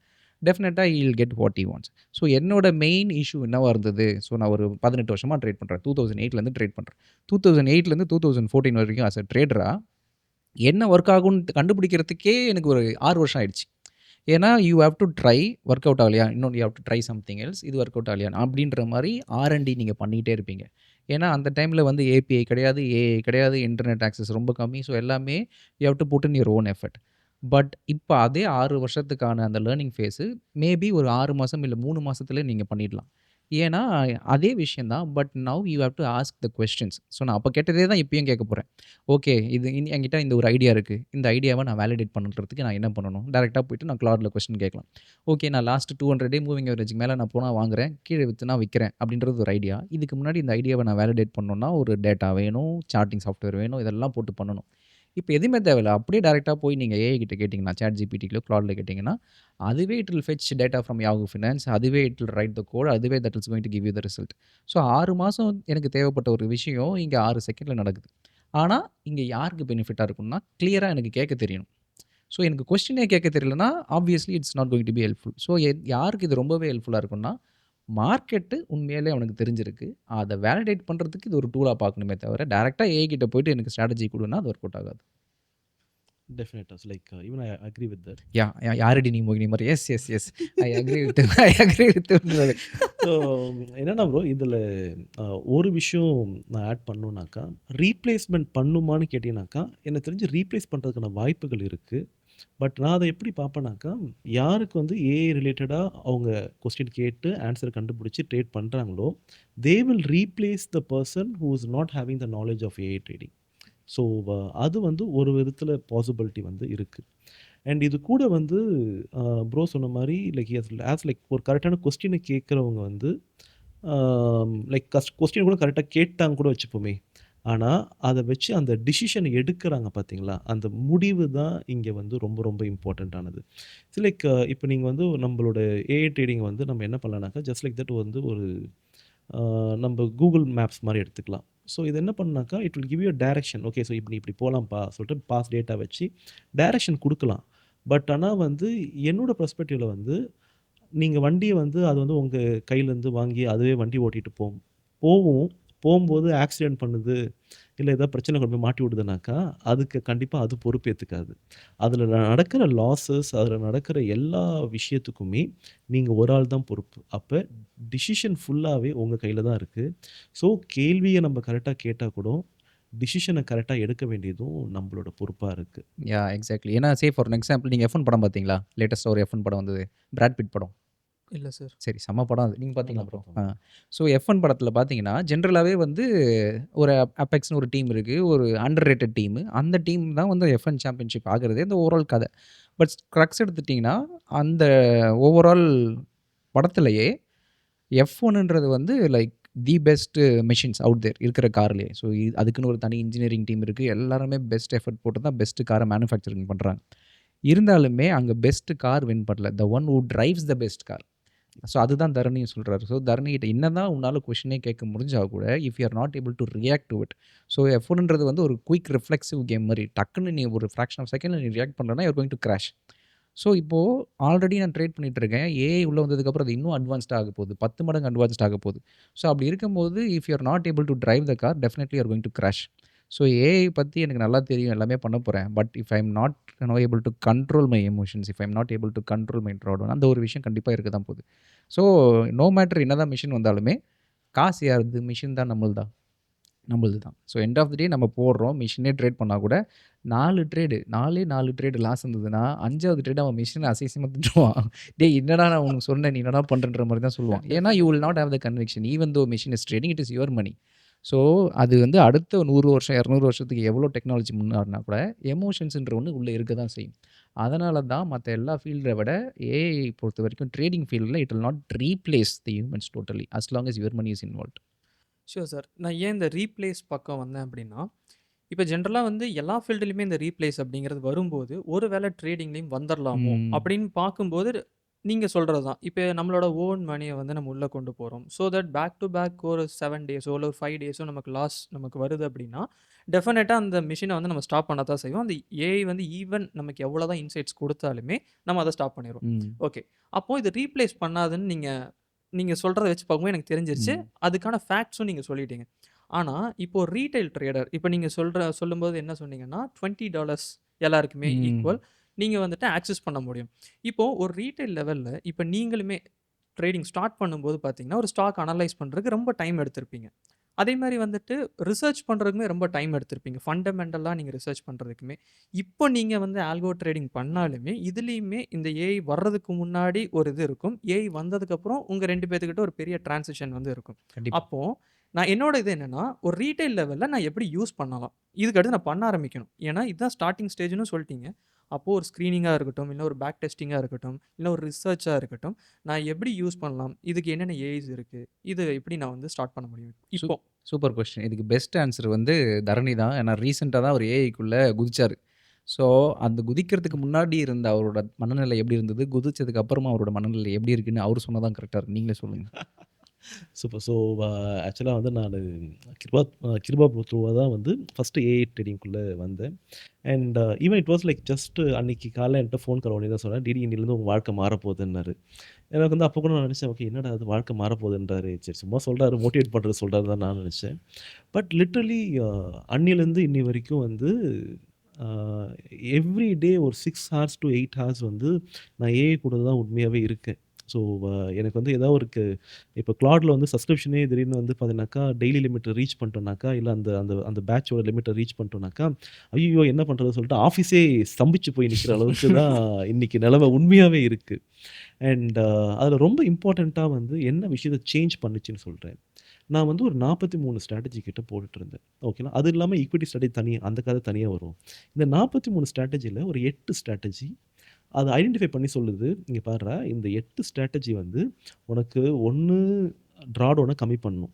டெஃபினட்டாக he will get what he wants. So என்னோட மெயின் இஷ்யூ என்னவா இருந்தது, ஸோ நான் ஒரு 18 வருஷமாக ட்ரேட் பண்ணுறேன். 2008லேருந்து ட்ரேட் பண்ணுறேன். 2008லேருந்து 2014 வரைக்கும் அஸ் அ ட்ரேடராக என்ன ஒர்க் ஆகும்னு கண்டுபிடிக்கிறதுக்கே எனக்கு ஒரு 6 வருஷம் ஆயிடுச்சு. ஏன்னா you have to try, work out ஆகலையா, இன்னொன்று you have to try something else, இது ஒர்க் அவுட் ஆகலையா அப்படின்ற மாதிரி R&D நீங்கள் பண்ணிகிட்டே இருப்பீங்க. ஏன்னா அந்த டைமில் வந்து ஏபிஐ கிடையாது, ஏஐ கிடையாது, இன்டர்நெட் ஆக்சஸ் ரொம்ப கம்மி. ஸோ எல்லாமே you have to put in your own effort. But இப்போ அதே 6 வருஷத்துக்கான அந்த லேர்னிங் ஃபேஸு மேபி ஒரு 6 மாதம் இல்லை 3 மாதத்துலேயே நீங்கள் பண்ணிடலாம். ஏன்னா அதே விஷயம் தான். But now you have to ask the questions. So நான் அப்போ கேட்டதே தான் இப்பயும் கேட்க போகிறேன். ஓகே, இது என்கிட்ட இந்த ஒரு ஐடியா இருக்குது, இந்த ஐடியாவை நான் வேலிடேட் பண்ணுறதுக்கு நான் என்ன பண்ணணும்? டேரெக்டாக போயிட்டு நான் கிளாடில் கொஸ்டின் கேட்கலாம். ஓகே, நான் லாஸ்ட் 200 டே மூவிங் அவரேஜ்க்கு மேலே நான் போனால் வாங்குறேன், கீழே விற்றுனா விற்கிறேன் அப்படின்றது ஒரு ஐடியா. இதுக்கு முன்னாடி இந்த ஐடியாவை நான் வேலிடேட் பண்ணணும்னா ஒரு டேட்டா வேணும், சார்ட்டிங் சாஃப்ட்வேர் வேணும், இதெல்லாம் போட்டு பண்ணணும். இப்போ எதுவுமே தேவையில்ல. அப்படியே டேரெக்டாக போய் நீங்கள் ஏஐ கிட்ட கேட்டிங்கன்னா, சாட் ஜிபிடிக்கோ கிளாடில் கேட்டிங்கன்னா, அதுவே it will fetch data from Yahoo finance, அதுவே it will write the code, அதுவே that is going to give you the result. So 6 மாதம் எனக்கு தேவைப்பட்ட ஒரு விஷயம் இங்கே 6 செகண்டில் நடக்குது. ஆனால் இங்கே யாருக்கு பெனிஃபிட்டாக இருக்கும்னா, கிளியராக எனக்கு கேட்க தெரியணும். ஸோ எனக்கு கொஸ்டினே கேட்க தெரியலனா obviously it's not going to be helpful. So யாருக்கு இது ரொம்பவே ஹெல்ப்ஃபுல்லாக இருக்கும்னா, மார்க்கெட்டு உண்மையிலே அவனுக்கு தெரிஞ்சிருக்கு, அதை வேலிடேட் பண்ணுறதுக்கு இது ஒரு டூலாக பார்க்கணுமே தவிர டேரெக்டாக ஏஐ கிட்ட போயிட்டு எனக்கு ஸ்ட்ராட்டஜி கொடுன்னா அது ஒர்க் அவுட் ஆகாது. Definitely. So like even I agree with that. யாரடி நீ மோகினி மாதிரி. Yes I agree with I agree with. So என்னன்னா ப்ரோ இதில் ஒரு விஷயம் நான் ஆட் பண்ணணுன்னாக்கா, ரீப்ளேஸ்மெண்ட் பண்ணுமான்னு கேட்டீங்கன்னாக்கா, எனக்கு தெரிஞ்சு ரீப்ளேஸ் பண்ணுறதுக்கான வாய்ப்புகள் இருக்குது. பட் நான் அதை எப்படி பார்ப்பேனாக்கா, யாருக்கு வந்து ஏஐ ரிலேட்டடாக அவங்க கொஸ்டின் கேட்டு ஆன்சர் கண்டுபிடிச்சி ட்ரேட் பண்ணுறாங்களோ, they will replace the person who is not having the knowledge of AI trading. So அது வந்து ஒரு விதத்தில் பாசிபிலிட்டி வந்து இருக்குது. அண்ட் இது கூட வந்து ப்ரோ சொன்ன மாதிரி லைக் ஆஸ் லைக் ஒரு கரெக்டான கொஸ்டினை கேட்குறவங்க வந்து லைக் கொஸ்டின் கூட கரெக்டாக கேட்டாங்க கூட வச்சுப்போமே, ஆனால் அதை வச்சு அந்த டிசிஷன் எடுக்கிறாங்க பார்த்தீங்களா, அந்த முடிவு தான் இங்கே வந்து ரொம்ப ரொம்ப இம்பார்ட்டண்ட்டானது. ஸோ லைக் இப்போ நீங்கள் வந்து நம்மளோட ஏஐ ட்ரேடிங் வந்து நம்ம என்ன பண்ணலாம்னாக்கா, ஜஸ்ட் லைக் தட் வந்து ஒரு நம்ம கூகுள் மேப்ஸ் மாதிரி எடுத்துக்கலாம். ஸோ இது என்ன பண்ணாக்கா, it will give you direction. Okay, so இப்படி இப்படி போகலாம்ப்பா சொல்லிட்டு பாஸ் டேட்டா வச்சு டைரக்ஷன் கொடுக்கலாம். பட் ஆனால் வந்து என்னோடய பெர்ஸ்பெக்டிவில் வந்து நீங்கள் வண்டியை வந்து அது வந்து உங்கள் கையிலேருந்து வாங்கி அதுவே வண்டி ஓட்டிகிட்டு போகும்போது ஆக்சிடென்ட் பண்ணுது, இல்லை ஏதாவது பிரச்சனை கொண்டு போய் மாட்டி விடுதுனாக்கா, அதுக்கு கண்டிப்பாக அது பொறுப்பேற்றுக்காது. அதில் நடக்கிற லாஸஸ், அதில் நடக்கிற எல்லா விஷயத்துக்குமே நீங்கள் ஒரு ஆள் தான் பொறுப்பு. அப்போ டிசிஷன் ஃபுல்லாகவே உங்கள் கையில் தான் இருக்குது. ஸோ கேள்வியை நம்ம கரெக்டாக கேட்டால் கூட டிசிஷனை கரெக்டாக எடுக்க வேண்டியதும் நம்மளோட பொறுப்பாக இருக்குது. எக்ஸாக்ட்லி. ஏன்னா ஃபார் எக்ஸாம்பிள் நீங்கள் F1 படம் பார்த்தீங்களா? லேட்டஸ்ட்டாக ஒரு F1 படம் வந்தது, பிராட் பிட் படம். இல்லை சார். சரி, செம்ம படம் அது. நீங்கள் பார்த்தீங்களா ப்ரோ? ஸோ F1 படத்தில் பார்த்தீங்கன்னா ஜென்ரலாகவே வந்து ஒரு அப்பெக்ஸ்னு ஒரு டீம் இருக்குது, ஒரு அண்டர் ரேட்டட் டீமு. அந்த டீம் தான் வந்து F1 சாம்பியன்ஷிப் ஆகிறது இந்த ஓவரால் கதை. பட் க்ரக்ஸ் எடுத்துட்டிங்கன்னா அந்த ஓவரால் படத்துலையே F1ன்றது வந்து like the best machines out there இருக்கிற கார்லேயே. ஸோ அதுக்குன்னு ஒரு தனி இன்ஜினியரிங் டீம் இருக்குது, எல்லாருமே பெஸ்ட் எஃபர்ட் போட்டு தான் பெஸ்ட்டு காரை மேனுஃபேக்சரிங் பண்ணுறாங்க. இருந்தாலுமே அங்கே பெஸ்ட் கார் வின் பண்ணல, த one who drives the best car. So அதுதான் தரணியும் சொல்கிறாரு. ஸோ தரணிகிட்ட என்ன தான் உன்னால் கொஷினே கேட்க முடிஞ்சால் கூட if you are not able to react to it. So F1ன்றது வந்து ஒரு குயிக் ரிஃப்ளெக்சிவ் கேம் மாதிரி, டக்குன்னு நீ ஒரு ஃப்ராக்ஷன் ஆஃப் செகண்டில் நீ ரியாக்ட் பண்ணுறனா you're going to crash. So இப்போது ஆல்ரெடி நான் ட்ரேட் பண்ணிகிட்ருக்கேன், ஏஐ உள்ளே வந்ததுக்கப்புறம் அது இன்னும் அட்வான்ஸ்டாக ஆக போகுது, 10 மடங்கு அட்வான்ஸ்ட் ஆக போகுது. ஸோ அப்படி இருக்கும்போது if you are not able to drive the car definitely you're going to crash. So AI பற்றி எனக்கு நல்லா தெரியும், எல்லாமே பண்ண போகிறேன். But if I am not able to control my emotions, if I am not able to control my ட்ராட், அந்த ஒரு விஷயம் கண்டிப்பாக இருக்க தான் போகுது. ஸோ நோ மேட்டர் என்ன தான் மிஷின் வந்தாலுமே காசு யாருது? மிஷின் தான் நம்மளுது தான். ஸோ எண்ட் ஆஃப் தி டே நம்ம போடுறோம், மிஷினே ட்ரேட் பண்ணால் கூட 4 ட்ரேடு லாஸ் இருந்ததுன்னா 5வது ட்ரேடு அவன் மிஷினை அசிங்கமாக திட்டுவான். என்னடா நான் உனக்கு சொன்னேன், நீ என்னடா பண்ணுறன்ற மாதிரி தான் சொல்லுவான். ஏன்னா you will not have the conviction even though machine is trading, it is your money. So அது வந்து அடுத்த 100 வருஷம் 200 வருஷத்துக்கு எவ்வளோ டெக்னாலஜி முன்னாடினா கூட எமோஷன்ஸுன்ற ஒன்று உள்ளே இருக்க தான் செய்யும். அதனால தான் மற்ற எல்லா ஃபீல்டை விட ஏஐ பொறுத்த வரைக்கும் ட்ரேடிங் ஃபீல்டில் it will not replace the humans totally as long as your money is involved. Sure sir. நான் ஏன் இந்த ரீப்ளேஸ் பக்கம் வந்தேன் அப்படின்னா, இப்போ ஜென்ரலாக வந்து எல்லா ஃபீல்டுலையுமே இந்த ரீப்ளேஸ் அப்படிங்கிறது வரும்போது ஒரு வேளை ட்ரேடிங்லேயும் வந்துடலாமோ அப்படின்னு பார்க்கும்போது நீங்க சொல்றது தான். இப்ப நம்மளோட ஓன் மனிய வந்து நம்ம உள்ள கொண்டு போறோம். So that back to back ஒரு 7 டேஸோ இல்ல ஒரு 5 டேஸோ நமக்கு லாஸ் நமக்கு வருது அப்படின்னா, டெஃபினட்டா அந்த மெஷின வந்து நம்ம ஸ்டாப் பண்ண தான் செய்வோம். அந்த ஏஐ வந்து ஈவன் நமக்கு எவ்வளோ தான் இன்சைட்ஸ் குடுத்தாலுமே, நம்ம அத ஸ்டாப் பண்ணிருவோம். ம். ஓகே. அப்போ இது ரீப்ளேஸ் பண்ணாதுன்னு நீங்க நீங்க சொல்றத வச்சு பார்க்கும்போது எனக்கு தெரிஞ்சிருச்சு. ம். அதுக்கான ஃபேக்ட்ஸும் நீங்க சொல்லிட்டீங்க. ஆனா, இப்போ ரீட்டெயில் ட்ரேடர் இப்ப நீங்க சொல்லும்போது என்ன சொன்னீங்கன்னா, $20 எல்லாருக்குமே ஈக்குவல். ம். நீங்க வந்துட்டு ஆக்சஸ் பண்ண முடியும். இப்போ ஒரு ரீட்டெயில் லெவல்ல இப்ப நீங்களுமே ட்ரேடிங் ஸ்டார்ட் பண்ணும்போது பார்த்தீங்கன்னா, ஒரு ஸ்டாக் அனலைஸ் பண்றதுக்கு ரொம்ப டைம் எடுத்திருப்பீங்க. அதே மாரி வந்துட்டு ரிசர்ச் பண்றதுக்குமே ரொம்ப டைம் எடுத்திருப்பீங்க. ஃபண்டமெண்டலா நீங்க ரிசர்ச் பண்றதுக்குமே. இப்போ நீங்க வந்து ஆல்கோ ட்ரேடிங் பண்ணாலுமே, இதுலயுமே இந்த ஏஐ வர்றதுக்கு முன்னாடி ஒரு இது இருக்கும். ஏஐ வந்ததுக்கப்புறம் உங்க 2 பேத்துக்கிட்ட ஒரு பெரிய டிரான்சிஷன் வந்து இருக்கும். கண்டிப்பா. அப்போ நான் என்னோட இது என்னன்னா, ஒரு ரீட்டெயில் லெவல்ல நான் எப்படி யூஸ் பண்ணலாம்? இதுக்கு அடுத்து நான் பண்ண ஆரம்பிக்கணும். ஏன்னா, இதுதான் ஸ்டார்ட்டிங் ஸ்டேஜ்ன்னு சொல்ட்டீங்க. அப்போ ஒரு ஸ்க்ரீனிங்கா இருக்கட்டும், இல்ல ஒரு பேக் டெஸ்டிங்கா இருக்கட்டும், இல்ல ஒரு ரிசர்ச்சா இருக்கட்டும், நான் எப்படி யூஸ் பண்ணலாம்? இதுக்கு என்னென்ன ஏஐஸ் இருக்கு? இது எப்படி நான் வந்து ஸ்டார்ட் பண்ண முடியும்? சூ இப்போ. Super question. இதுக்கு பெஸ்ட் ஆன்சர் வந்து தரணி தான். ஏன்னா ரீசென்ட்டா தான் அவர் ஏஐக்குள்ள குதிச்சாரு. ஸோ, அந்த குதிக்கிறதுக்கு முன்னாடி இருந்த அவரோட மனநிலை எப்படி இருந்தது? குதிச்சதுக்கு அப்புறமா அவரோட மனநிலை எப்படி இருக்குன்னு அவரு சொன்னா தான் கரெக்ட்டா இருக்கும். நீங்களே சொல்லுங்க. சூப்பர். ஸோ ஆக்சுவலா வந்து நானு கிருபா ப்ரோ த்ரூவா தான் வந்து ஃபர்ஸ்ட்டு ஏஐ ட்ரேடிங்குள்ள வந்தேன். And even it was like just அன்னைக்கு காலைல என்ட்ட ஃபோன் கால் பண்ணி தான் சொன்னாரு, "டிடி இன்னையிலேருந்து உங்க வாழ்க்கை மாறப்போகுதுன்னாரு." எனக்கு வந்து அப்போ கூட நான் நினச்சேன், ஓகே என்னடா அது வாழ்க்கை மாறப்போகுதுன்றாரு. சரி சும்மா சொல்றாரு, மோட்டிவேட் பண்றது சொல்றாரு தான் நான் நினச்சேன். பட் லிட்டரலி அன்னிலேருந்து இன்னி வரைக்கும் வந்து அ எவ்ரி டே ஒரு 6 ஹார்ஸ் டூ 8 ஹார்ஸ் வந்து நான் ஏஐ கூட தான் உண்மையாவே இருக்கேன். ஸோ எனக்கு வந்து ஏதாவது ஒரு இப்போ கிளாட்ல வந்து சப்ஸ்கிரிப்ஷனே திடீர்னு வந்து பார்த்தீங்கன்னாக்கா, டெய்லி லிமிட்ட ரீச் பண்ணிட்டோம்னாக்கா, இல்ல அந்த அந்த அந்த பேட்சோட லிமிட்ட ரீச் பண்ணிட்டோம்னாக்கா, ஐய்யயோ! என்ன பண்றதுன்னு சொல்லிட்டு ஆஃபீஸே ஸ்தம்பிச்சு போய் நிக்கிற அளவுக்கு தான் இன்னைக்கு நிலைமை உண்மையாவே இருக்கு. அண்ட் அதில ரொம்ப இம்பார்ட்டன்ட்டா வந்து என்ன விஷயத்த சேஞ்ச் பண்ணுச்சுன்னு சொல்றேன். நான் வந்து ஒரு 43 ஸ்ட்ராட்டஜி கிட்ட போட்டுட்டுருந்தேன். ஓகேங்களா. அது இல்லாம ஈக்விட்டி ஸ்ட்ராட்டஜி தனியா, அந்த கதை தனியா வரும். இந்த 43 ஸ்ட்ராட்டஜில ஒரு 8 ஸ்ட்ராட்டஜி அத ஐடென்டிஃபை பண்ணி சொல்லுது. இங்க பார்றா, இந்த 8 ஸ்ட்ராட்டஜி வந்து உனக்கு ஒண்ணு ட்ராடவுன கம்மி பண்ணணும்.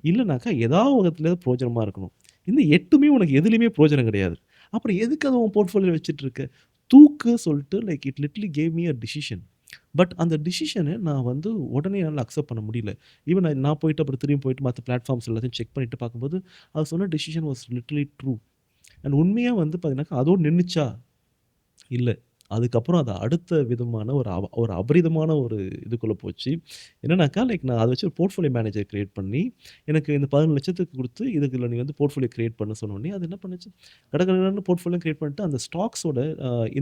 இல்லனாக்கா ஏதாவது ஒரு விதத்துல பிரயோஜனமா இருக்கணும். இந்த 8மே உனக்கு எதுலயுமே பிரயோஜனம் கிடையாது. அப்புறம் எதுக்கு அத உன் போர்ட்ஃபோலியோல வச்சுட்டு இருக்க? தூக்கு சொல்ட்டு like it literally gave me a decision. But அந்த டிசிஷன நான் வந்து உடனே என்னால அக்செப்ட் பண்ண முடியல. ஈவன் நான் போயிட்டு அப்புறம் திரும்பி போயிட்டு மத்த பிளாட்ஃபார்ம்ஸ் எல்லாத்தையும் செக் பண்ணிட்டு பார்க்கும்போது, அது சொன்ன decision was literally true. And உண்மையா வந்து பார்த்தீங்கன்னாக்கா, அதோட நின்னுச்சா? இல்ல. அதுக்கப்புறம் அது அடுத்த விதமான ஒரு அபரிதமான ஒரு இதுக்குள்ள போச்சு. என்னன்னாக்கா, லைக் நான் அத வச்சு ஒரு போர்ட்ஃபோலியோ மேனேஜர் கிரியேட் பண்ணி, எனக்கு இந்த 15,00,000க்கு குடுத்து, இதுல நீ வந்து போர்ட்ஃபோலியோ கிரியேட் பண்ண சொன்னோனே, அது என்ன பண்ணுச்சு, கடகடன்னு போர்ட்ஃபோலியோ கிரியேட் பண்ணிட்டு, அந்த ஸ்டாக்ஸோட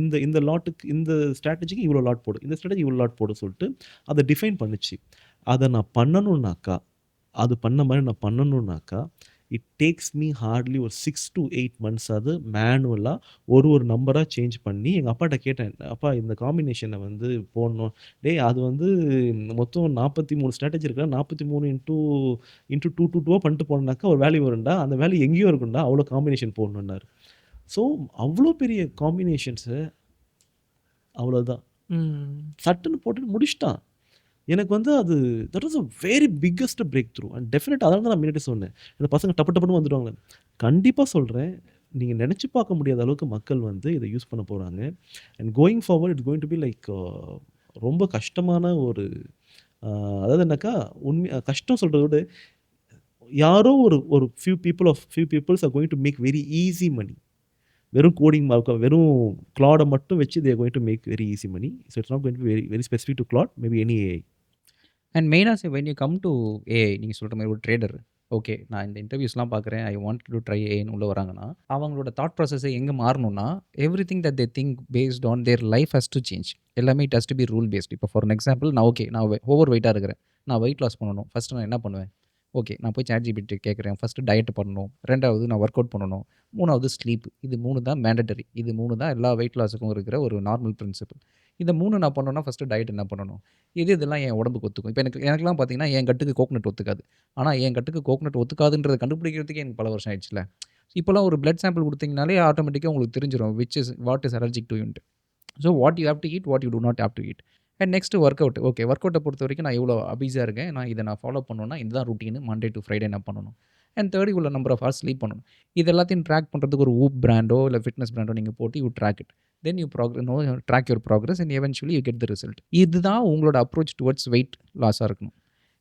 இந்த இந்த லாட்டுக்கு இந்த ஸ்ட்ராட்டஜிக்கு இவ்வளோ லாட் போடு. இந்த ஸ்ட்ராட்டஜிக்கு இவ்வளோ லாட் போடு சொல்ட்டு, அத டிஃபைன் பண்ணுச்சு. அத நான் பண்ணணும்னாக்கா, அது பண்ண மாரி நான் பண்ணணும்னாக்கா, இட் டேக்ஸ் மீ ஹார்ட்லி ஒரு 6 டூ 8 மந்த்ஸ் அது மேனுவலா ஒரு நம்பரா சேஞ்ச் பண்ணி எங்க அப்பாட்ட கேட்டேன். "அப்பா இந்த காம்பினேஷன வந்து போடணும்." "டேய் அது வந்து மொத்தம் 43 ஸ்ட்ராட்டஜி இருக்குடா. 43 இன்டூ 2 டூ 2 பண்ணிட்டு போனோம்னாக்கா ஒரு வேல்யூ வரும்டா. அந்த வேல்யூ எங்கேயோ இருக்கும்டா. அவ்வளோ காம்பினேஷன் போடணும்னாரு." ஸோ அவ்வளோ பெரிய காம்பினேஷன்ஸ அவ்வளோதான். ம். சட்டுன்னு போட்டுட்டு முடிச்சுட்டான். எனக்கு வந்து அது that was a very biggest break through. And டெஃபினட்டா அதனால தான் நான் முன்னாடியே சொன்னேன். இந்த பசங்க டப்பு டப்புன்னு வந்துருவாங்க. கண்டிப்பா சொல்றேன். நீங்க நெனச்சு பார்க்க முடியாத அளவுக்கு மக்கள் வந்து இத யூஸ் பண்ண போறாங்க. And going forward it's going to be like ரொம்ப கஷ்டமான ஒரு அ அதாவது என்னக்கா, கஷ்டம் சொல்றத விட யாரோ ஒரு few peoples are going to make very easy money. வெறும் கோடிங் வெறும் கிளாட மட்டும் வச்சு they are going to make very easy money. So it's not going to be very very specific to Claude, maybe any AI. And மெயினா when you come to AI நீங்க சொல்ற மாரி ஒரு ட்ரேடர். ஓகே. நான் இந்த இன்டர்வியூஸ்லாம் பார்க்குறேன். ஐ வாண்ட் டு ட்ரை ஏஐன்னு உள்ள வராங்கன்னா, அவங்களோட தாட் ப்ராசஸே எங்க மாறணும்னா, everything that they think based on their life has to change. எல்லாமே it has to be rule based. இப்போ ஃபார் எக்ஸாம்பிள் நான் ஓகே. நான் ஓவர் வெயிட்டா இருக்கிறேன். நான் வெயிட் லாஸ் பண்ணணும். ஃபர்ஸ்ட் நான் என்ன பண்ணுவேன்? ஓகே. நான் போய் ChatGPT கேட்குறேன். ஃபர்ஸ்ட்டு டயட் பண்ணணும். 2வது நான் ஒர்க் அவுட் பண்ணணும். 3வது ஸ்லீப். இது 3 தான் மேண்டட்டரி. இது 3 தான் எல்லா வெயிட் லாஸுக்கும் இருக்கிற ஒரு நார்மல் பிரின்சிபிள். இந்த 3 நான் பண்ணணும்னா ஃபர்ஸ்ட்டு டயட் என்ன பண்ணணும்? இதெல்லாம் என் உடம்புக்கு ஒத்துக்கும். இப்போ எனக்கெல்லாம் பார்த்தீங்கன்னா, என் கட்டுக்கு கோகனட் ஒத்துக்காது. ஆனா, என் கட்டுக்கு கோகனட் ஒத்துக்காதுன்றத கண்டுபிடிக்கிறதுக்கே எனக்கு பல வருஷம் ஆயிடுச்சுல்ல. இப்போலாம் ஒரு பிளட் சாம்பிள் குடுத்தீங்கனாலே ஆட்டோமேட்டிக்கா உங்களுக்கு தெரிஞ்சிரும். வாட் இஸ் அலர்ஜிக் டூ யூன்ட்டு. So what you have to eat, what you do not have to eat. And next work out. Okay. Work அவுட்ட பொறுத்தவரைக்கும் நான் இவ்வளோ அபீஸா இருக்கேன். நான் இத ஃபாலோ பண்ணணும்னா இதுதான் ரூட்டீன். மண்டே டூ ஃப்ரைடே நான் பண்ணணும். அண்ட் தேர்ட் இவ்வளோ நம்பர் ஆஃப் ஹவர்ஸ் ஸ்லீப் பண்ணணும். இது எல்லாத்தையும் ட்ராக் பண்ணுறதுக்கு ஒரு ஊப் பிராண்டோ இல்லை ஃபிட்னஸ் பிராண்டோ நீங்கள் போட்டு you track it. Then you track your progress and eventually you get the result. இதுதான் உங்களோட அப்ரோச் டுவர்ட்ஸ் வெயிட் லாஸாக இருக்கணும்.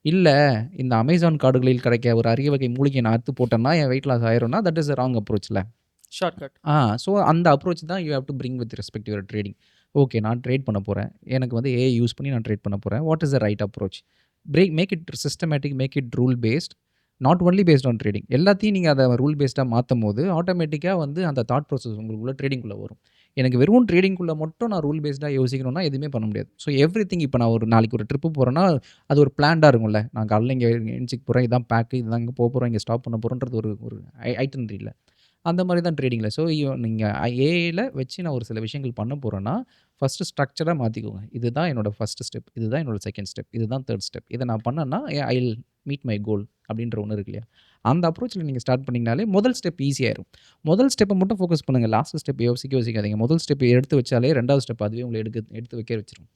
இல்லை இந்த அமேசான் காடுகளில் கிடைக்க ஒரு அரிய வகை மூலிகை நான் அறுத்து போட்டேன்னா என் வெயிட் லாஸ் ஆயிரும்னா தட் இஸ் ராங் அப்ரோச்சில். ஷார்ட்கட். ஸோ அந்த அப்ரோச் தான் you have to bring with respect your trading. Okay, நான் ட்ரேட் பண்ண போகிறேன், எனக்கு வந்து ஏஐ யூஸ் பண்ணி நான் ட்ரேட் பண்ண போகிறேன். What is the right approach? Make it systematic, make it rule based, not only based on trading. எல்லாத்தையும் நீங்கள் அதை ரூல் பேஸ்டாக மாற்றும் போது ஆட்டோமேட்டிக்காக வந்து அந்த தாட் ப்ராசஸ் உங்களுக்குள்ள ட்ரேடிங்குள்ளே வரும். எனக்கு வெறும் ட்ரேடிங்குள்ளே மட்டும் நான் ரூல் பேஸ்டாக யோசிக்கணும்னா எதுவுமே பண்ண முடியாது. ஸோ எவ்ரி திங் இப்போ நான் ஒரு நாளைக்கு ஒரு ட்ரிப்பு போகிறேன்னா அது ஒரு பிளான்டாக இருக்கும்ல. நான் காலையில் இங்கே எஞ்சிக்கு போகிறேன், இதான் பேக்கு, இதுதான் இங்கே போக போகிறோம், இங்கே ஸ்டாப் பண்ண போகிறோன்றது ஒரு ஐட்டனரி இல்லை. அந்த மாதிரி தான் ட்ரேடிங்கில். ஸோ நீங்கள் ஏஐயில் வச்சு நான் ஒரு சில விஷயங்கள் பண்ண போகிறேன்னா ஃபஸ்ட்டு ஸ்ட்ரக்சராக மாற்றிக்கோங்க. இதுதான் என்னோடய ஃபஸ்ட்டு ஸ்டெப், இதுதான் என்னோடய செகண்ட் ஸ்டெப், இதுதான் தேர்ட் ஸ்டெப். இதை நான் பண்ணேன்னா I will meet my goal அப்படின்ற ஒன்று இருக்கு இல்லையா? அந்த அப்ரோச்சில் நீங்கள் ஸ்டார்ட் பண்ணிங்கனாலே முதல் ஸ்டெப் ஈஸியாயிரும். முதல் ஸ்டெப்பை மட்டும் ஃபோக்கஸ் பண்ணுங்கள், லாஸ்ட் ஸ்டெப் யோசிக்காதீங்க. முதல் ஸ்டெப் எடுத்து வச்சாலே ரெண்டாவது ஸ்டெப் அதுவே உங்களை எடுத்து வைக்க வச்சிடும்.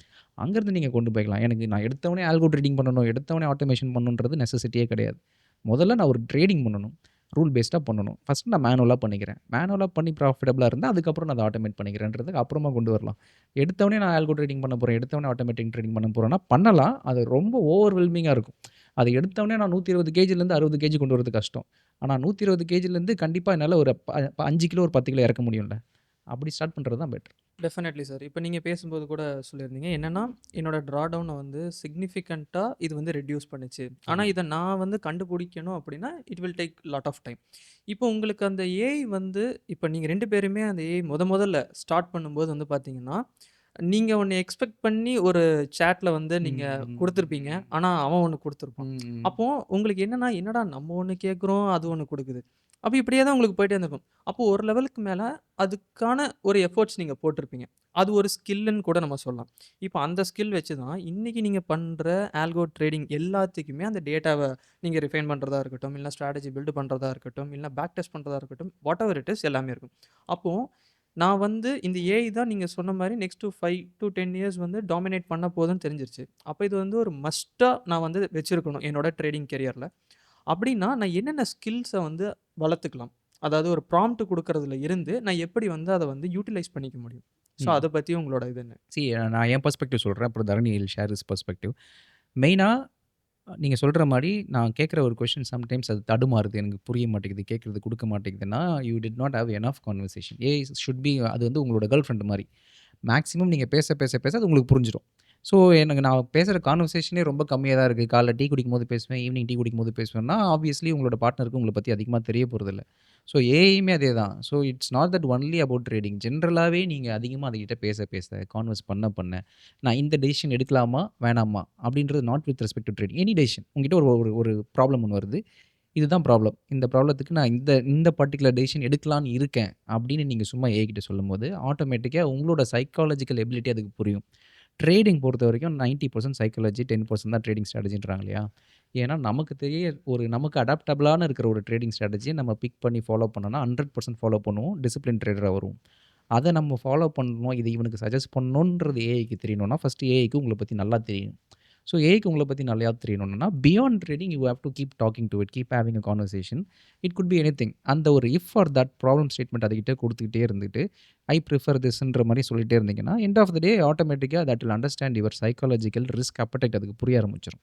அங்கேருந்து நீங்கள் கொண்டு போய்க்கலாம். எனக்கு நான் எடுத்தவொடனே ஆல்கோ ட்ரேடிங் பண்ணணும், எடுத்தவொடனே ஆட்டோமேஷன் பண்ணணுன்றது நெசசிட்டியே கிடையாது. முதல்ல நான் ஒரு ட்ரேடிங் பண்ணணும், ரூல் பேஸ்டாக பண்ணணும். ஃபஸ்ட்டு நான் மேனுவலாக பண்ணிக்கிறேன், மேனுவலாக பண்ணி ப்ராஃபிட்டபுளாக இருந்தால் அதுக்கப்புறம் நான் அதை ஆட்டோமேட் பண்ணிக்கிறேன்றதுக்கு அப்புறமா கொண்டு வரலாம். எடுத்தவொடனே நான் ஆல்கோ ட்ரேடிங் பண்ண போகிறேன், எடுத்தவொடனே ஆட்டோமேட்டிக் ட்ரேடிங் பண்ண போகிறேன்னா பண்ணலாம். அது ரொம்ப ஓவர்வெல்மிங்காக இருக்கும். அதை எடுத்தவொடனே நான் 120 கேஜிலேருந்து 60 கேஜி கொண்டு வரது கஷ்டம். ஆனால் 120 கேஜிலேருந்து கண்டிப்பாக என்னால் ஒரு 5 கிலோ ஒரு 10 கிலோ இறக்க முடியும்ல. அப்படி ஸ்டார்ட் பண்ணுறது தான் பெட்டர். Definitely sir. இப்போ நீங்கள் பேசும்போது கூட சொல்லியிருந்தீங்க என்னென்னா என்னோட ட்ராடவுனை வந்து சிக்னிஃபிகண்ட்டாக இது வந்து ரெடியூஸ் பண்ணுச்சு. ஆனால் இதை நான் வந்து கண்டுபிடிக்கணும் அப்படின்னா it will take lot of time. இப்போ உங்களுக்கு அந்த ஏஐ வந்து இப்போ நீங்கள் 2 பேருமே அந்த ஏஐ முதல்ல ஸ்டார்ட் பண்ணும்போது வந்து பார்த்தீங்கன்னா நீங்கள் ஒன்று எக்ஸ்பெக்ட் பண்ணி ஒரு சேட்டில் வந்து நீங்கள் கொடுத்துருப்பீங்க, ஆனால் அவன் ஒன்று கொடுத்துருப்பான். அப்போது உங்களுக்கு என்னடா நம்ம ஒன்று கேட்குறோம் அது ஒன்று கொடுக்குது. அப்போ இப்படியே தான் உங்களுக்கு போயிட்டே இருந்திருக்கும். அப்போது ஒரு லெவலுக்கு மேலே அதுக்கான ஒரு எஃபோர்ட்ஸ் நீங்கள் போட்டிருப்பீங்க. அது ஒரு ஸ்கில்லுன்னு கூட நம்ம சொல்லலாம். இப்போ அந்த ஸ்கில் வச்சு தான் இன்றைக்கி நீங்கள் பண்ணுற ஆல்கோ ட்ரேடிங் எல்லாத்துக்குமே அந்த டேட்டாவை நீங்கள் ரிஃபைன் பண்ணுறதா இருக்கட்டும், இல்லை ஸ்ட்ராட்டஜி பில்டு பண்ணுறதா இருக்கட்டும், இல்லை பேக் டெஸ்ட் பண்ணுறதா இருக்கட்டும், வாட் எவர் இட் இஸ் எல்லாமே இருக்கும். அப்போது நான் வந்து இந்த ஏஐ தான் நீங்கள் சொன்ன மாதிரி நெக்ஸ்ட் 5 to 10 இயர்ஸ் வந்து டாமினேட் பண்ண போதுன்னு தெரிஞ்சிருச்சு. அப்போ இது வந்து ஒரு மஸ்ட்டாக நான் வந்து வச்சுருக்கணும் என்னோட ட்ரேடிங் கெரியரில். அப்படின்னா நான் என்னென்ன ஸ்கில்ஸை வந்து வளர்த்துக்கலாம், அதாவது ஒரு ப்ராம்ப்ட் கொடுக்கறதுல இருந்து நான் எப்படி வந்து அதை வந்து யூட்டிலைஸ் பண்ணிக்க முடியும்? ஸோ அதை பற்றி உங்களோட இது என்ன? நான் என் பெர்ஸ்பெக்டிவ் சொல்கிறேன், அப்புறம் தரணி ஷேர் இஸ் பெர்ஸ்பெக்டிவ். மெயினாக நீங்கள் சொல்கிற மாதிரி நான் கேட்குற ஒரு கொஷின் சம்டைம்ஸ் அது தடுமாறுது, எனக்கு புரிய மாட்டேங்குது, கேட்குறது கொடுக்க மாட்டேங்குதுன்னா you did not have enough conversation. Should be அது வந்து உங்களோட கேர்ள் ஃப்ரெண்டு மாதிரி. மேக்ஸிமம் நீங்கள் பேச அது உங்களுக்கு புரிஞ்சிடும். ஸோ எனக்கு நான் பேசுகிற கான்வர்சேஷனே ரொம்ப கம்மியாக தான் இருக்குது. காலைல டீ குடிக்கும்போது பேசுவேன், ஈவினிங் டீ குடிக்கும்போது பேசுவேன்னா ஆப்வியஸ்லி உங்களோட பார்ட்னருக்கு உங்களை பற்றி அதிகமாக தெரிய போகிறதில்ல. ஸோ ஏஐயுமே அதே தான். So it's not that only about trading. ஜென்ரலாகவே நீங்கள் அதிகமாக அதுக்கிட்ட பேச கான்வர்ஸ் பண்ண நான் இந்த டெசிஷன் எடுக்கலாமா வேணாமா அப்படின்றது not with respect to trading. Any decision உங்ககிட்ட ஒரு ப்ராப்ளம் ஒன்று வருது, இதுதான் ப்ராப்ளம், இந்த ப்ராப்ளத்துக்கு நான் இந்த பர்டிகுலர் டெசிஷன் எடுக்கலான்னு இருக்கேன் அப்படின்னு நீங்கள் சும்மா ஏகிட்ட சொல்லும்போது ஆட்டோமேட்டிக்காக உங்களோட சைக்காலஜிக்கல் எபிலிட்டி அதுக்கு புரியும். ட்ரேடிங் பொறுத்த வரைக்கும் 90% சைக்காலஜி, 10% தான் ட்ரேடிங் ஸ்ட்ராட்டஜின்றாங்க இல்லையா? ஏன்னா நமக்கு அடாப்டபிளான இருக்கிற ஒரு ட்ரேடிங் ஸ்ட்ராட்டஜியை நம்ம பிக் பண்ணி ஃபாலோ பண்ணோன்னா 100% ஃபாலோ பண்ணுவோம், டிசிப்ளின் ட்ரேடராக வரும். அதை நம்ம ஃபாலோ பண்ணணும், இது இவனுக்கு சஜஸ்ட் பண்ணணுன்றது ஏஐக்கு தெரியணும்னா ஃபஸ்ட்டு ஏஐக்கு உங்களை பற்றி நல்லா தெரியணும். ஸோ ஏஐக்கு உங்களை பற்றி நல்லா தெரியணும்னா beyond trading you have to keep talking to it, keep having a conversation. It could be anything. அந்த ஒரு if or that problem statement அதுக்கிட்ட கொடுத்துக்கிட்டே இருந்துட்டு ஐ ப்ரிஃபர் திஸ்ன்ற மாதிரி சொல்லிகிட்டே இருந்தீங்கன்னா எண்ட் ஆஃப் த டே ஆட்டோமேட்டிக்காக that will understand your psychological risk appetite அதுக்கு புரிய ஆரம்பிச்சிடும்.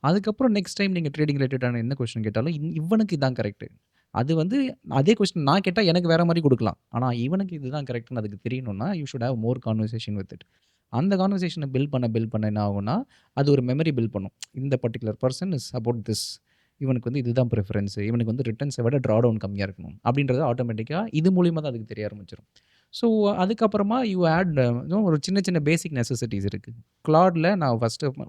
அதுக்கப்புறம் நெக்ஸ்ட் டைம் நீங்கள் ட்ரேடிங் ரிலேட்டடான என்ன கொஸ்டின் கேட்டாலும் இவனுக்கு இதுதான் கரெக்டு, அது வந்து அதே கொஸ்டின் நான் கேட்டால் எனக்கு வேறு மாதிரி கொடுக்கலாம், ஆனால் இவனுக்கு இதுதான் கரெக்டுன்னு அதுக்கு தெரியணும்னா you should have more conversation with it. அந்த கான்வர்சேஷனை பில்ட் பண்ண என்ன ஆகும்னா அது ஒரு மெமரி பில்ட் பண்ணும். இந்த particular person is about this, இவனுக்கு வந்து இதுதான் ப்ரிஃபரன்ஸு, இவனுக்கு வந்து ரிட்டர்ன்ஸை விட ட்ரா டவுன் கம்மியாக இருக்கணும் அப்படின்றது ஆட்டோமேட்டிக்காக இது மூலியமாக தான் அதுக்கு தெரிய ஆரம்பிச்சிடும். ஸோ அதுக்கப்புறமா யூ ஆட் ஒரு சின்ன பேசிக் நெசசிட்டிஸ் இருக்குது. கிளாடில் நான்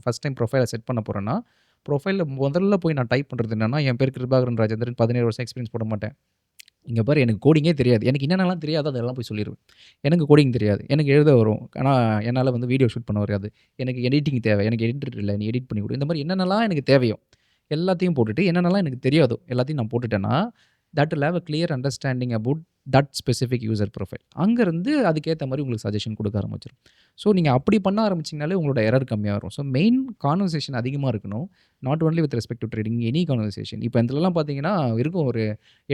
ஃபஸ்ட் டைம் ப்ரொஃபைலை செட் பண்ண போகிறேன்னா ப்ரொஃபைலில் முதல்ல போய் நான் டைப் பண்ணுறது என்னென்னா என் பேர் கிருபாகரன் ராஜேந்திரன், 17 வருஷம் எக்ஸ்பீரியன்ஸ் போட மாட்டேன். இங்கே பாரு எனக்கு கோடிங்கே தெரியாது, எனக்கு என்னென்னலாம் தெரியாதோ அதெல்லாம் போய் சொல்லிடுவேன். எனக்கு கோடிங் தெரியாது, எனக்கு எழுத வரும், ஆனால் என்னால் வந்து வீடியோ ஷூட் பண்ண வராது, எனக்கு எடிட்டிங் தேவை, எனக்கு எடிட்டர் இல்லை, நீ எடிட் பண்ணி கொடு, இந்த மாதிரி என்னென்னலாம் எனக்கு தேவையோ எல்லாத்தையும் போட்டுட்டு என்னென்னலாம் எனக்கு தெரியாதோ எல்லாத்தையும் நான் போட்டுட்டேன்னா that will have a clear understanding about that specific user profile. அங்கேருந்து அதுக்கேற்ற மாதிரி உங்களுக்கு சஜஷன் கொடுக்க ஆரம்பிச்சிடும். ஸோ நீங்கள் அப்படி பண்ண ஆரம்பிச்சிங்கனாலே உங்களோட எரர் கம்மியாக வரும். ஸோ மெயின் கான்வர்சேஷன் அதிகமாக இருக்கணும். Not only with respect to trading, any conversation. இப்போ இதுலலாம் பார்த்தீங்கன்னா இருக்கும் ஒரு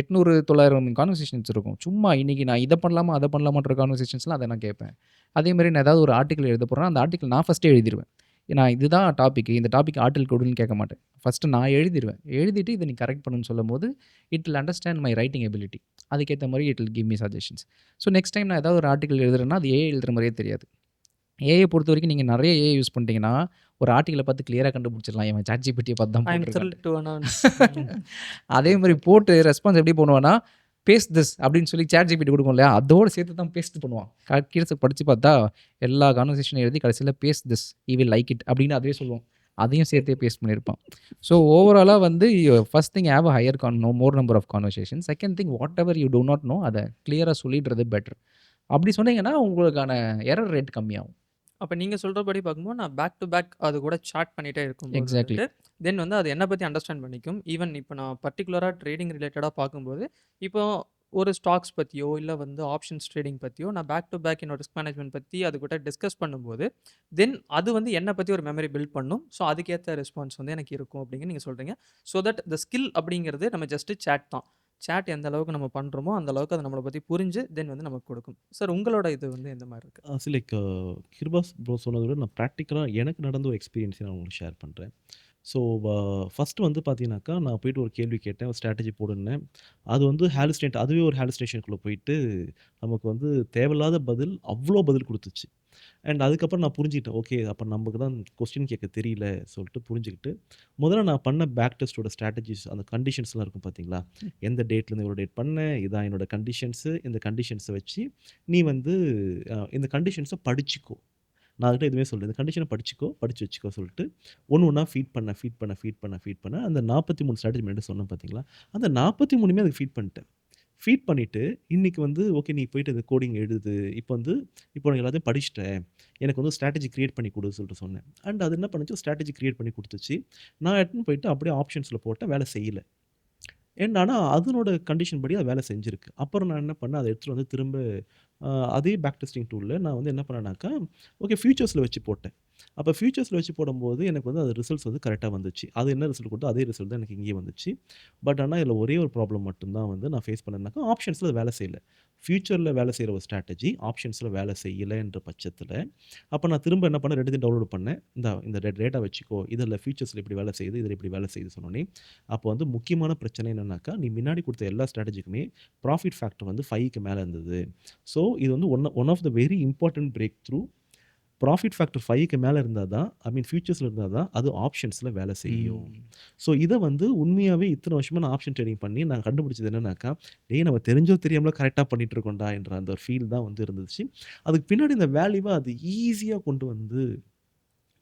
800 900 கான்வர்சேஷன்ஸ் இருக்கும். சும்மா இன்றைக்கி நான் இதை பண்ணலாமா அதை பண்ணலாமான்ற கான்வர்சேஷன்ஸ்லாம் அதை நான் கேட்பேன். அதேமாதிரி நான் ஏதாவது ஒரு ஆர்டிக்கல் எழுத போகிறேன்னா அந்த ஆர்டிக்கல் நான் ஃபஸ்ட்டே எழுதிடுவேன். நான் இதுதான் டாபிக், இந்த டாபிக் ஆர்டிக்கல் கொடுன்னு கேட்க மாட்டேன். ஃபஸ்ட்டு நான் எழுதிடுவேன். எழுதிட்டு இதை நீ கரெக்ட் பண்ணுன்னு சொல்லும் போது it will understand my writing ability. அதுக்கேற்ற மாதிரி it will give me suggestions. So next time நான் ஏதாவது ஒரு ஆர்டிக்கல் எழுதுறேன்னா அது ஏஐ எழுதுகிற மாதிரியே தெரியாது. ஏஐ பொறுத்த வரைக்கும் நீங்கள் நிறைய ஏஐ யூஸ் பண்ணிட்டீங்கன்னா ஒரு ஆர்டிக்கலை பார்த்து கிளியராக கண்டுபிடிச்சிடலாம். என் ChatGPT பார்த்து தான் ஐ எம் போட்டிருக்கான். thrilled to announce. அதே மாதிரி போட்டு ரெஸ்பான்ஸ் எப்படி பண்ணுவான்னா பேஸ்ட் திஸ் அப்படின்னு சொல்லி ChatGPT கொடுக்கும் இல்லையா, அதோடு சேர்த்து தான் பேஸ்ட் பண்ணுவான். கீழே படித்து பார்த்தா எல்லா கான்வர்சேஷனும் எழுதி கடைசியில் paste this he will like it அப்படின்னு அதுவே சொல்லுவோம். அதையும் சேர்த்தே பேஸ்ட் பண்ணியிருப்பான். ஸோ ஓவராலாக வந்து first thing have a higher more number of conversation. Second thing whatever you do not know அதை கிளியராக சொல்லிடுறது பெட்டர். அப்படி சொன்னீங்கன்னா உங்களுக்கான எரர் ரேட் கம்மியாகும். அப்போ நீங்கள் சொல்கிறபடி பார்க்கும்போது நான் பேக் டு பேக் அது கூட சாட் பண்ணிகிட்டே இருக்கும்போது எக்ஸாக்ட்லி. தென் வந்து அது என்னை பற்றி அண்டர்ஸ்டாண்ட் பண்ணிக்கும். ஈவன் இப்போ நான் பர்டிகுலராக ட்ரேடிங் ரிலேட்டடாக பார்க்கும்போது இப்போ ஒரு ஸ்டாக்ஸ் பற்றியோ இல்லை வந்து ஆப்ஷன்ஸ் ட்ரேடிங் பற்றியோ நான் பேக் டு பேக் என்னோட ரிஸ்க் மேனேஜ்மெண்ட் பற்றி அது கூட டிஸ்கஸ் பண்ணும்போது தென் அது வந்து என்னை பற்றி ஒரு மெமரி பில்ட் பண்ணும். ஸோ அதுக்கேற்ற ரெஸ்பான்ஸ் வந்து எனக்கு இருக்கும் அப்படிங்க நீங்கள் சொல்கிறீங்க. ஸோ தட் த ஸ்கில் அப்படிங்கிறது நம்ம ஜஸ்ட்டு சேட் தான். சேட் எந்த அளவுக்கு நம்ம பண்ணுறோமோ அந்த அளவுக்கு அது நம்மளை பற்றி புரிஞ்சு தென் வந்து நமக்கு கொடுக்கும். சார் உங்களோட இது வந்து எந்த மாதிரி இருக்குது? லைக் கிருபாஸ் ப்ரோ சொன்னதை விட நான் ப்ராக்டிக்கலாக எனக்கு நடந்த ஒரு எக்ஸ்பீரியன்ஸை நான் உங்களுக்கு ஷேர் பண்ணுறேன். ஸோ ஃபஸ்ட்டு வந்து பார்த்தீங்கன்னாக்கா நான் போயிட்டு ஒரு கேள்வி கேட்டேன், ஒரு ஸ்ட்ராட்டஜி போடுன்னேன். அது வந்து ஹாலுசினேட், அதுவே ஒரு ஹாலுசினேஷனுக்குள்ளே போயிட்டு நமக்கு வந்து தேவையில்லாத பதில் அவ்வளோ பதில் கொடுத்துச்சு. அண்ட் அதுக்கப்புறம் நான் புரிஞ்சுக்கிட்டேன், ஓகே அப்போ நமக்கு தான் கொஸ்டின் கேட்க தெரியல சொல்லிட்டு புரிஞ்சுக்கிட்டு முதல்ல நான் பண்ண பேக் டெஸ்ட்டோட ஸ்ட்ராட்டஜிஸ் அந்த கண்டிஷன்ஸ்லாம் இருக்கும் பார்த்தீங்களா, எந்த டேட்லேருந்து இவ்வளோ டேட் பண்ணேன், இதான் என்னோட கண்டிஷன்ஸு, இந்த கண்டிஷன்ஸை வச்சு நீ வந்து இந்த கண்டிஷன்ஸை படிச்சுக்கோ. நான் அதுக்கிட்ட எதுவுமே சொல்லல, இந்த கண்டிஷனை படிச்சு வச்சுக்கோ சொல்லிட்டு ஒன்று ஒன்றா ஃபீட் பண்ண அந்த 43 ஸ்ட்ராட்டஜி முன்னாடி சொன்னேன் பார்த்தீங்களா, அந்த 43மே அதுக்கு ஃபீட் பண்ணிட்டேன். ஃபீட் பண்ணிவிட்டு இன்றைக்கி வந்து ஓகே நீ போயிட்டு இந்த கோடிங் எழுது, இப்போ நான் எல்லாத்தையும் படிச்சுட்டேன், எனக்கு வந்து ஸ்ட்ராட்டஜி க்ரியேட் பண்ணி கொடு சொல்லிட்டு சொன்னேன். அண்ட் அது என்ன பண்ணுச்சு, ஸ்ட்ராட்டஜி க்ரியேட் பண்ணி கொடுத்துச்சு. நான் எடுத்துன்னு போயிட்டு அப்படியே ஆப்ஷன்ஸில் போட்டேன், வேலை செய்யலை. ஆனால் அதனோட கண்டிஷன் படி அது வேலை செஞ்சுருக்கு. அப்புறம் நான் என்ன பண்ணேன், அதை எடுத்துகிட்டு வந்து திரும்ப அதே பேக் டெஸ்டிங் டூலில் நான் வந்து என்ன பண்ணேன்னாக்கா ஓகே ஃபியூச்சர்ஸில் வச்சு போட்டேன். அப்போ ஃபியூச்சர்ஸில் வச்சு போடும்போது எனக்கு வந்து அது ரிசல்ட்ஸ் வந்து கரெக்டாக வந்துச்சு. அது என்ன ரிசல்ட் கொடுத்தோ அதே ரிசல்ட் தான் எனக்கு இங்கேயே வந்துச்சு. பட் ஆனால் இதில் ஒரே ஒரு ப்ராப்ளம் மட்டும்தான் வந்து நான் ஃபேஸ் பண்ணேன்னாக்கா ஆப்ஷன்ஸில் வேலை செய்யலை. ஃபியூச்சரில் வேலை செய்கிற ஒரு ஸ்ட்ராட்டஜி ஆப்ஷன்ஸில் வேலை செய்யலைன்ற பட்சத்தில் அப்போ நான் திரும்ப என்ன பண்ணேன், ரெண்டுத்தையும் டவுன்லோட் பண்ணேன். இந்த டேட்டா வச்சுக்கோ, இதில் ஃபியூச்சர்ஸில் இப்படி வேலை செய்யுது, இதில் இப்படி வேலை செய்யுது சொன்னோன்னே அப்போ வந்து முக்கியமான பிரச்சனை என்னன்னாக்கா, நீ முன்னாடி கொடுத்த எல்லா ஸ்ட்ராட்டஜிக்குமே ப்ராஃபிட் ஃபேக்டர் வந்து 5க்கு மேலே இருந்தது. ஸோ இது வந்து one of the very important breakthrough. Profit factor 5க்கு மேலே இருந்தால் தான், ஐ மீன் ஃபியூச்சர்ஸில் இருந்தால் தான் அது ஆப்ஷன்ஸில் வேலை செய்யும். ஸோ இதை வந்து உண்மையாகவே இத்தனை வருஷமாக நான் ஆப்ஷன் ட்ரேடிங் பண்ணி நான் கண்டுபிடிச்சது என்னன்னாக்கா, நம்ம தெரிஞ்சோ தெரியாமலோ கரெக்டாக பண்ணிகிட்டு இருக்கோண்டா என்ற அந்த ஒரு ஃபீல் தான் வந்து இருந்துச்சு. அதுக்கு பின்னாடி இந்த வேல்யூவை அது ஈஸியாக கொண்டு வந்து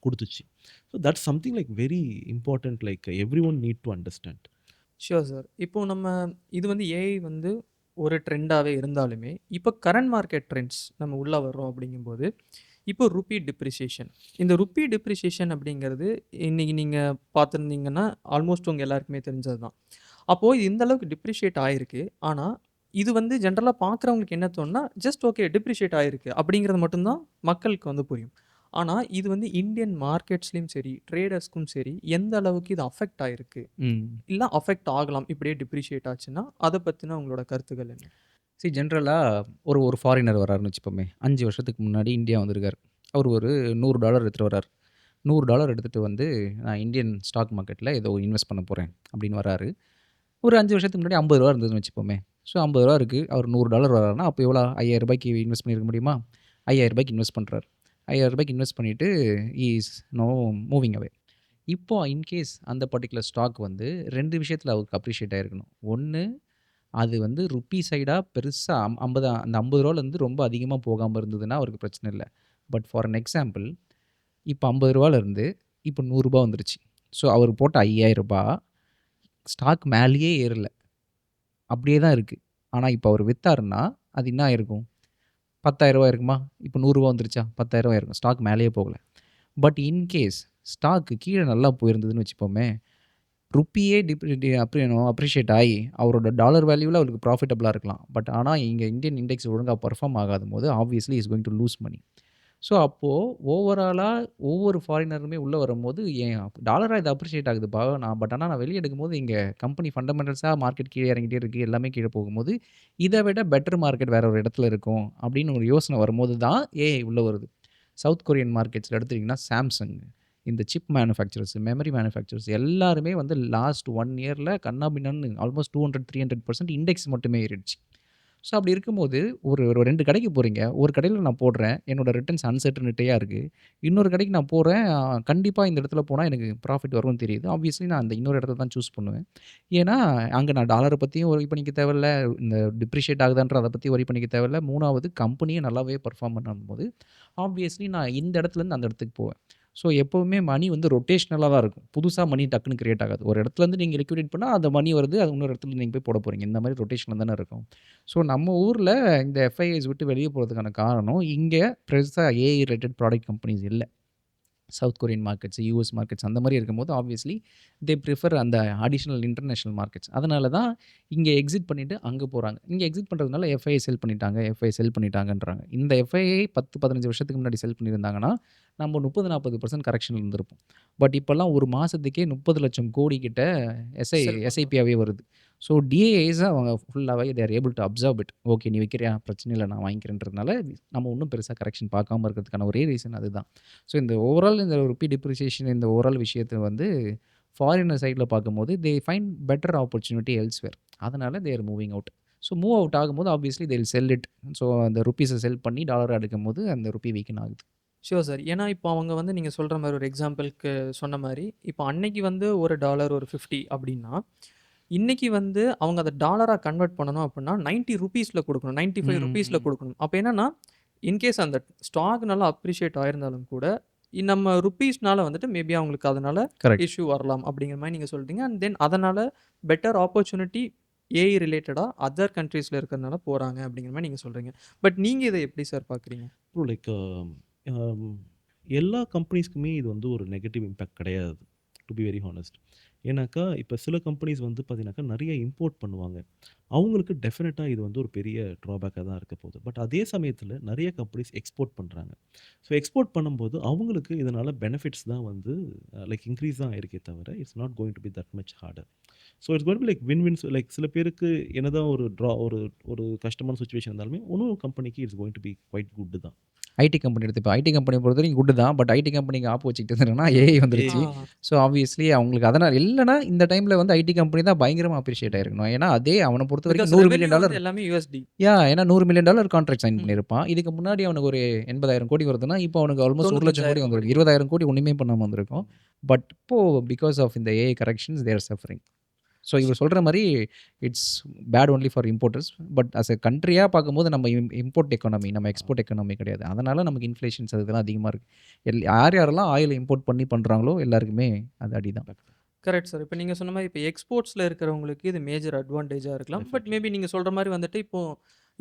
கொடுத்துச்சு. So that's something like very important, like every one need to understand. Sure sir. இப்போது நம்ம இது வந்து ஏஐ வந்து ஒரு ட்ரெண்டாகவே இருந்தாலுமே இப்போ கரண்ட் மார்க்கெட் ட்ரெண்ட்ஸ் நம்ம உள்ளே வர்றோம் அப்படிங்கும்போது இப்போ ருப்பி டிப்ரிசியேஷன், இந்த ருப்பி டிப்ரிசியேஷன் அப்படிங்கிறது இன்றைக்கி நீங்கள் பார்த்துருந்தீங்கன்னா ஆல்மோஸ்ட் உங்கள் எல்லாருக்குமே தெரிஞ்சது தான். அப்போது இது இந்த அளவுக்கு டிப்ரிஷியேட் ஆகிருக்கு. ஆனால் இது வந்து ஜென்ரலாக பார்க்குறவங்களுக்கு என்ன தோணுன்னா ஜஸ்ட் ஓகே டிப்ரிஷியேட் ஆகிருக்கு அப்படிங்கிறது மட்டும்தான் மக்களுக்கு வந்து புரியும். ஆனால் இது வந்து இந்தியன் மார்க்கெட்ஸ்லேயும் சரி ட்ரேடர்ஸ்க்கும் சரி எந்த அளவுக்கு இது அஃபெக்ட் ஆகிருக்கு இல்லை அஃபெக்ட் ஆகலாம் இப்படியே டிப்ரிஷியேட் ஆச்சுன்னா, அதை பற்றின உங்களோட கருத்துக்கள் என்ன? ஜென்ரலாக ஒரு ஃபாரினர் வராருன்னு வச்சுப்போமே. 5 வருஷத்துக்கு முன்னாடி இந்தியா வந்திருக்காரு. அவர் ஒரு $100 எடுத்துகிட்டு வராரு. $100 எடுத்துகிட்டு வந்து நான் இந்தியன் ஸ்டாக் மார்க்கெட்டில் ஏதோ இன்வெஸ்ட் பண்ண போகிறேன் அப்படின்னு வராரு. ஒரு 5 வருஷத்துக்கு முன்னாடி $50 இருந்ததுன்னு வச்சுப்போமே. ஸோ $50 இருக்குது, அவர் $100 வராருன்னா அப்போ எவ்வளோ, ₹5000 இன்வெஸ்ட் பண்ணியிருக்க முடியுமா? ₹5000 இன்வெஸ்ட் பண்ணுறாரு. ₹5000 இன்வெஸ்ட் பண்ணிவிட்டு இஸ் நோ மூவிங் அவே. இப்போ இன்கேஸ் அந்த பர்டிகுலர் ஸ்டாக் வந்து 2 விஷயத்தில் அவருக்கு அப்ரிஷியேட் ஆகிருக்கணும். ஒன்று, அது வந்து ருப்பி சைடாக பெருசாக அந்த $50 ரொம்ப அதிகமாக போகாமல் இருந்ததுன்னா அவருக்கு பிரச்சனை இல்லை. பட் ஃபார் அன் எக்ஸாம்பிள், இப்போ $50 இப்போ $100 வந்துருச்சு. ஸோ அவர் போட்ட ₹5000 ஸ்டாக் மேலேயே ஏறல, அப்படியே தான் இருக்குது. ஆனால் இப்போ அவர் விற்றாருன்னா அது என்ன ஆயிருக்கும், ₹10,000 இருக்குமா? இப்போ $100 வந்துருச்சா, ₹10,000 இருக்கும். ஸ்டாக் மேலேயே போகலை. பட் இன்கேஸ் ஸ்டாக்கு கீழே நல்லா போயிருந்ததுன்னு வச்சுப்போமே, ருப்பியே அப்ரிஷியேட் ஆகி அவரோட டாலர் வேல்யூவில் அவருக்கு ப்ராஃபிட்டபுளாக இருக்கலாம். பட் ஆனால் இங்கே இந்தியன் இண்டெக்ஸ் ஒழுங்காக பெர்ஃபார்ம் ஆகாத போது obviously is going to lose money. So அப்போது ஓவராலாக ஒவ்வொரு ஃபாரினருமே உள்ளே வரும்போது ஏன் டாலராக இது அப்ரிஷியேட் ஆகுதுப்பா நான் வெளியே எடுக்கும்போது இங்கே கம்பெனி ஃபண்டமெண்டல்ஸாக மார்க்கெட் கீழே இறங்கிட்டே இருக்குது, எல்லாமே கீழே போகும்போது இதை விட பெட்டர் மார்க்கெட் வேற ஒரு இடத்துல இருக்கும் அப்படின்னு ஒரு யோசனை வரும்போது தான் ஏஐ உள்ளே வருது. சவுத் கொரியன் மார்க்கெட்ஸில் எடுத்துட்டிங்கன்னா சாம்சங், இந்த சிப் மேனுஃபேக்சரர்ஸ், மெமரி மேனுஃபேக்சரர்ஸ் எல்லாருமே வந்து லாஸ்ட் 1 இயரில் கண்ணாபின்னான்னு ஆல்மோஸ்ட் 200-300% இண்டெக்ஸ் மட்டுமே ஏறிடுச்சு. ஸோ அப்படி இருக்கும்போது ஒரு 2 கடைக்கு போகிறீங்க, ஒரு கடையில் நான் போடுறேன், என்னோட ரிட்டர்ன்ஸ் அன்சர்டனிட்டியாக இருக்குது. இன்னொரு கடைக்கு நான் போகிறேன், கண்டிப்பாக இந்த இடத்துல போனால் எனக்கு ப்ராஃபிட் வரும்னு தெரியுது. ஆப்வியஸ்லி நான் அந்த இன்னொரு இடத்த தான் சூஸ் பண்ணுவேன். ஏன்னா அங்கே நான் டாலரை பற்றியும் ஒரி பண்ணிக்க தேவையில்ல, இந்த டிப்ரிஷியேட் ஆகுதான்ற அதை பற்றி ஒரி பண்ணிக்க தேவையில்ல. 3வது கம்பெனியை நல்லாவே பர்ஃபார்ம் பண்ணும்போது ஆப்வியஸ்லி நான் இந்த இடத்துலேருந்து அந்த இடத்துக்கு போவேன். ஸோ எப்போவுமே மணி வந்து ரொட்டேஷ்னலாக தான் இருக்கும். புதுசாக மணி டக்குன்னு கிரியேட் ஆகாது. ஒரு இடத்துலேருந்து நீங்கள் லிக்விடேட் பண்ணால் அந்த மணி வருது, அது இன்னொரு இடத்துல நீங்கள் போய் போட போகிறீங்க. இந்த மாதிரி ரொட்டேஷனில் தானே இருக்கும். ஸோ நம்ம ஊரில் இந்த எஃப்ஐஐஸ் விட்டு வெளியே போகிறதுக்கான காரணம் இங்கே பெருசாக ஏஐ ரிலேட்டட் ப்ராடக்ட் கம்பெனிஸ் இல்லை. South Korean markets, US markets அந்த மாதிரி இருக்கும்போது ஆப்வியஸ்லி தே ப்ரிஃபர் அந்த அடிஷ்னல் இன்டர்நேஷ்னல் மார்க்கெட்ஸ். அதனால தான் இங்கே எக்ஸிட் பண்ணிவிட்டு அங்கே போகிறாங்க. இங்கே எக்ஸிட் பண்ணுறதுனால எஃப்ஐஐ செல் பண்ணிட்டாங்கன்றாங்க. இந்த எஃப்ஐஐ 10-15 வருஷத்துக்கு முன்னாடி செல் பண்ணியிருந்தாங்கன்னா நம்ம 30-40% கரெக்ஷனில் இருந்திருப்போம். பட் இப்போல்லாம் ஒரு மாதத்துக்கே 30 லட்சம் கோடி கிட்ட எஸ்ஐபியாகவே வருது. ஸோ டிஏஐஸை அவங்க ஃபுல்லாகவே they're able to observe it. Okay நீ விற்கிறியா, பிரச்சனை இல்லை, நான் வாங்கிக்கிறேன்றதுனால நம்ம இன்னும் பெருசாக கரெக்ஷன் பார்க்காம இருக்கிறதுக்கான ஒரே ரீசன் அதுதான். ஸோ இந்த ஓவரால் இந்த ருப்பி டிப்ரிசியேஷன் இந்த ஓவரால் விஷயத்தை வந்து ஃபாரினர் சைடில் பார்க்கும்போது they find better opportunity elsewhere. அதனால் they are moving out. So move out ஆகும்போது obviously they will sell it. So அந்த ருப்பீஸை செல் பண்ணி டாலர் எடுக்கும் போது அந்த ருப்பி வீக்கன் ஆகுது. Sure sir. ஏன்னா இப்போ அவங்க வந்து நீங்கள் சொல்கிற மாதிரி ஒரு எக்ஸாம்பிளுக்கு சொன்ன மாதிரி இப்போ அன்னைக்கு வந்து ஒரு டாலர் ஒரு 50 அப்படின்னா இன்னைக்கு வந்து அவங்க அதை டாலராக கன்வெர்ட் பண்ணணும் அப்படின்னா 90 ருபீஸில் கொடுக்கணும், 95 ருபீஸில் கொடுக்கணும். அப்போ என்னன்னா இன்கேஸ் அந்த ஸ்டாக் நல்லா அப்ரிஷியேட் ஆயிருந்தாலும் கூட நம்ம ருப்பீஸ்னால வந்துட்டு மேபி அவங்களுக்கு அதனால கரெக்ட். இஷ்யூ வரலாம் அப்படிங்கிற மாதிரி நீங்கள் சொல்லிட்டீங்க. அண்ட் தென் அதனால் பெட்டர் ஆப்பர்ச்சுனிட்டி ஏஐ ரிலேட்டடாக அதர் கண்ட்ரீஸில் இருக்கிறதுனால போகிறாங்க அப்படிங்கிற மாதிரி நீங்கள் சொல்கிறீங்க. பட் நீங்கள் இதை எப்படி சார் பார்க்குறீங்க? ப்ரோ லைக் எல்லா கம்பெனிஸ்க்குமே இது வந்து ஒரு நெகட்டிவ் இம்பேக்ட் கிடையாது, டு பி வெரி ஹானஸ்ட். ஏன்னாக்கா இப்போ சில கம்பெனிஸ் வந்து பார்த்தீங்கன்னாக்கா நிறைய இம்போர்ட் பண்ணுவாங்க. அவங்களுக்கு டெஃபினட்டாக இது வந்து ஒரு பெரிய ட்ராபேக்காக தான் இருக்க போகுது. பட் அதே சமயத்தில் நிறைய கம்பெனிஸ் எக்ஸ்போர்ட் பண்ணுறாங்க. ஸோ எக்ஸ்போர்ட் பண்ணும்போது அவங்களுக்கு இதனால் பெனிஃபிட்ஸ் தான் வந்து லைக் இன்க்ரீஸ் தான் ஆயிருக்கே தவிர it's not going to be that much harder. So it's going to be like win like சில பேருக்கு என்னதான் ஒரு கஷ்டமான சுச்சுவேஷன் இருந்தாலுமே இன்னொரு கம்பெனிக்கு it's going to be quite good தான். ஐடி கம்பெனி எடுத்து இப்போ ஐடி கம்பெனி பொறுத்த வரைக்கும் குட் தான். பட் ஐடி கம்பெனிக்கு ஆப்பு வச்சுக்கிட்டு இருந்தாங்கன்னா ஏஐ வந்துருச்சு. ஸோ ஆப்வியஸ்லி அவங்களுக்கு அதனால் இல்லைனா இந்த டைமில் வந்து ஐடி கம்பெனி தான் பயங்கரமாக அப்ரிஷியேட் ஆயிருக்கணும். ஏன்னா அதே அவனை பொறுத்த வரைக்கும் $100 மில்லியன் எல்லாமே யூஎஸ்டி. ஏன்னா $100 மில்லியன் கான்ட்ராக்ட் சைன் பண்ணியிருப்பான். இதுக்கு முன்னாடி அவனுக்கு ஒரு 80,000 கோடி வருதுன்னா இப்போ அவனுக்கு ஆல்மோஸ்ட் 1 லட்சம் கோடி வந்துருக்கு. 20,000 கோடி ஒன்றுமே பண்ணாமல் வந்திருக்கும். பட் இப்போது பிகாஸ் ஆஃப் இந்த AI corrections they're suffering. So இவர் சொல்கிற மாதிரி it's bad only for importers. But as a கண்ட்ரியாக பார்க்கும்போது நம்ம இம்போர்ட் எக்கானமி, நம்ம எக்ஸ்போர்ட் எக்கானமி கிடையாது. அதனால் நமக்கு இன்ஃப்ளேஷன்ஸ் அதெல்லாம் அதிகமாக இருக்குது. யாரெல்லாம் ஆயில் இம்போர்ட் பண்ணுறாங்களோ எல்லாருக்குமே அது அடிதான். Correct sir. இப்போ நீங்கள் சொன்ன மாதிரி இப்போ எக்ஸ்போர்ட்ஸில் இருக்கிறவங்களுக்கு இது மேஜர் அட்வான்டேஜாக இருக்கலாம். பட் மேபி நீங்கள் சொல்கிற மாதிரி வந்துட்டு இப்போது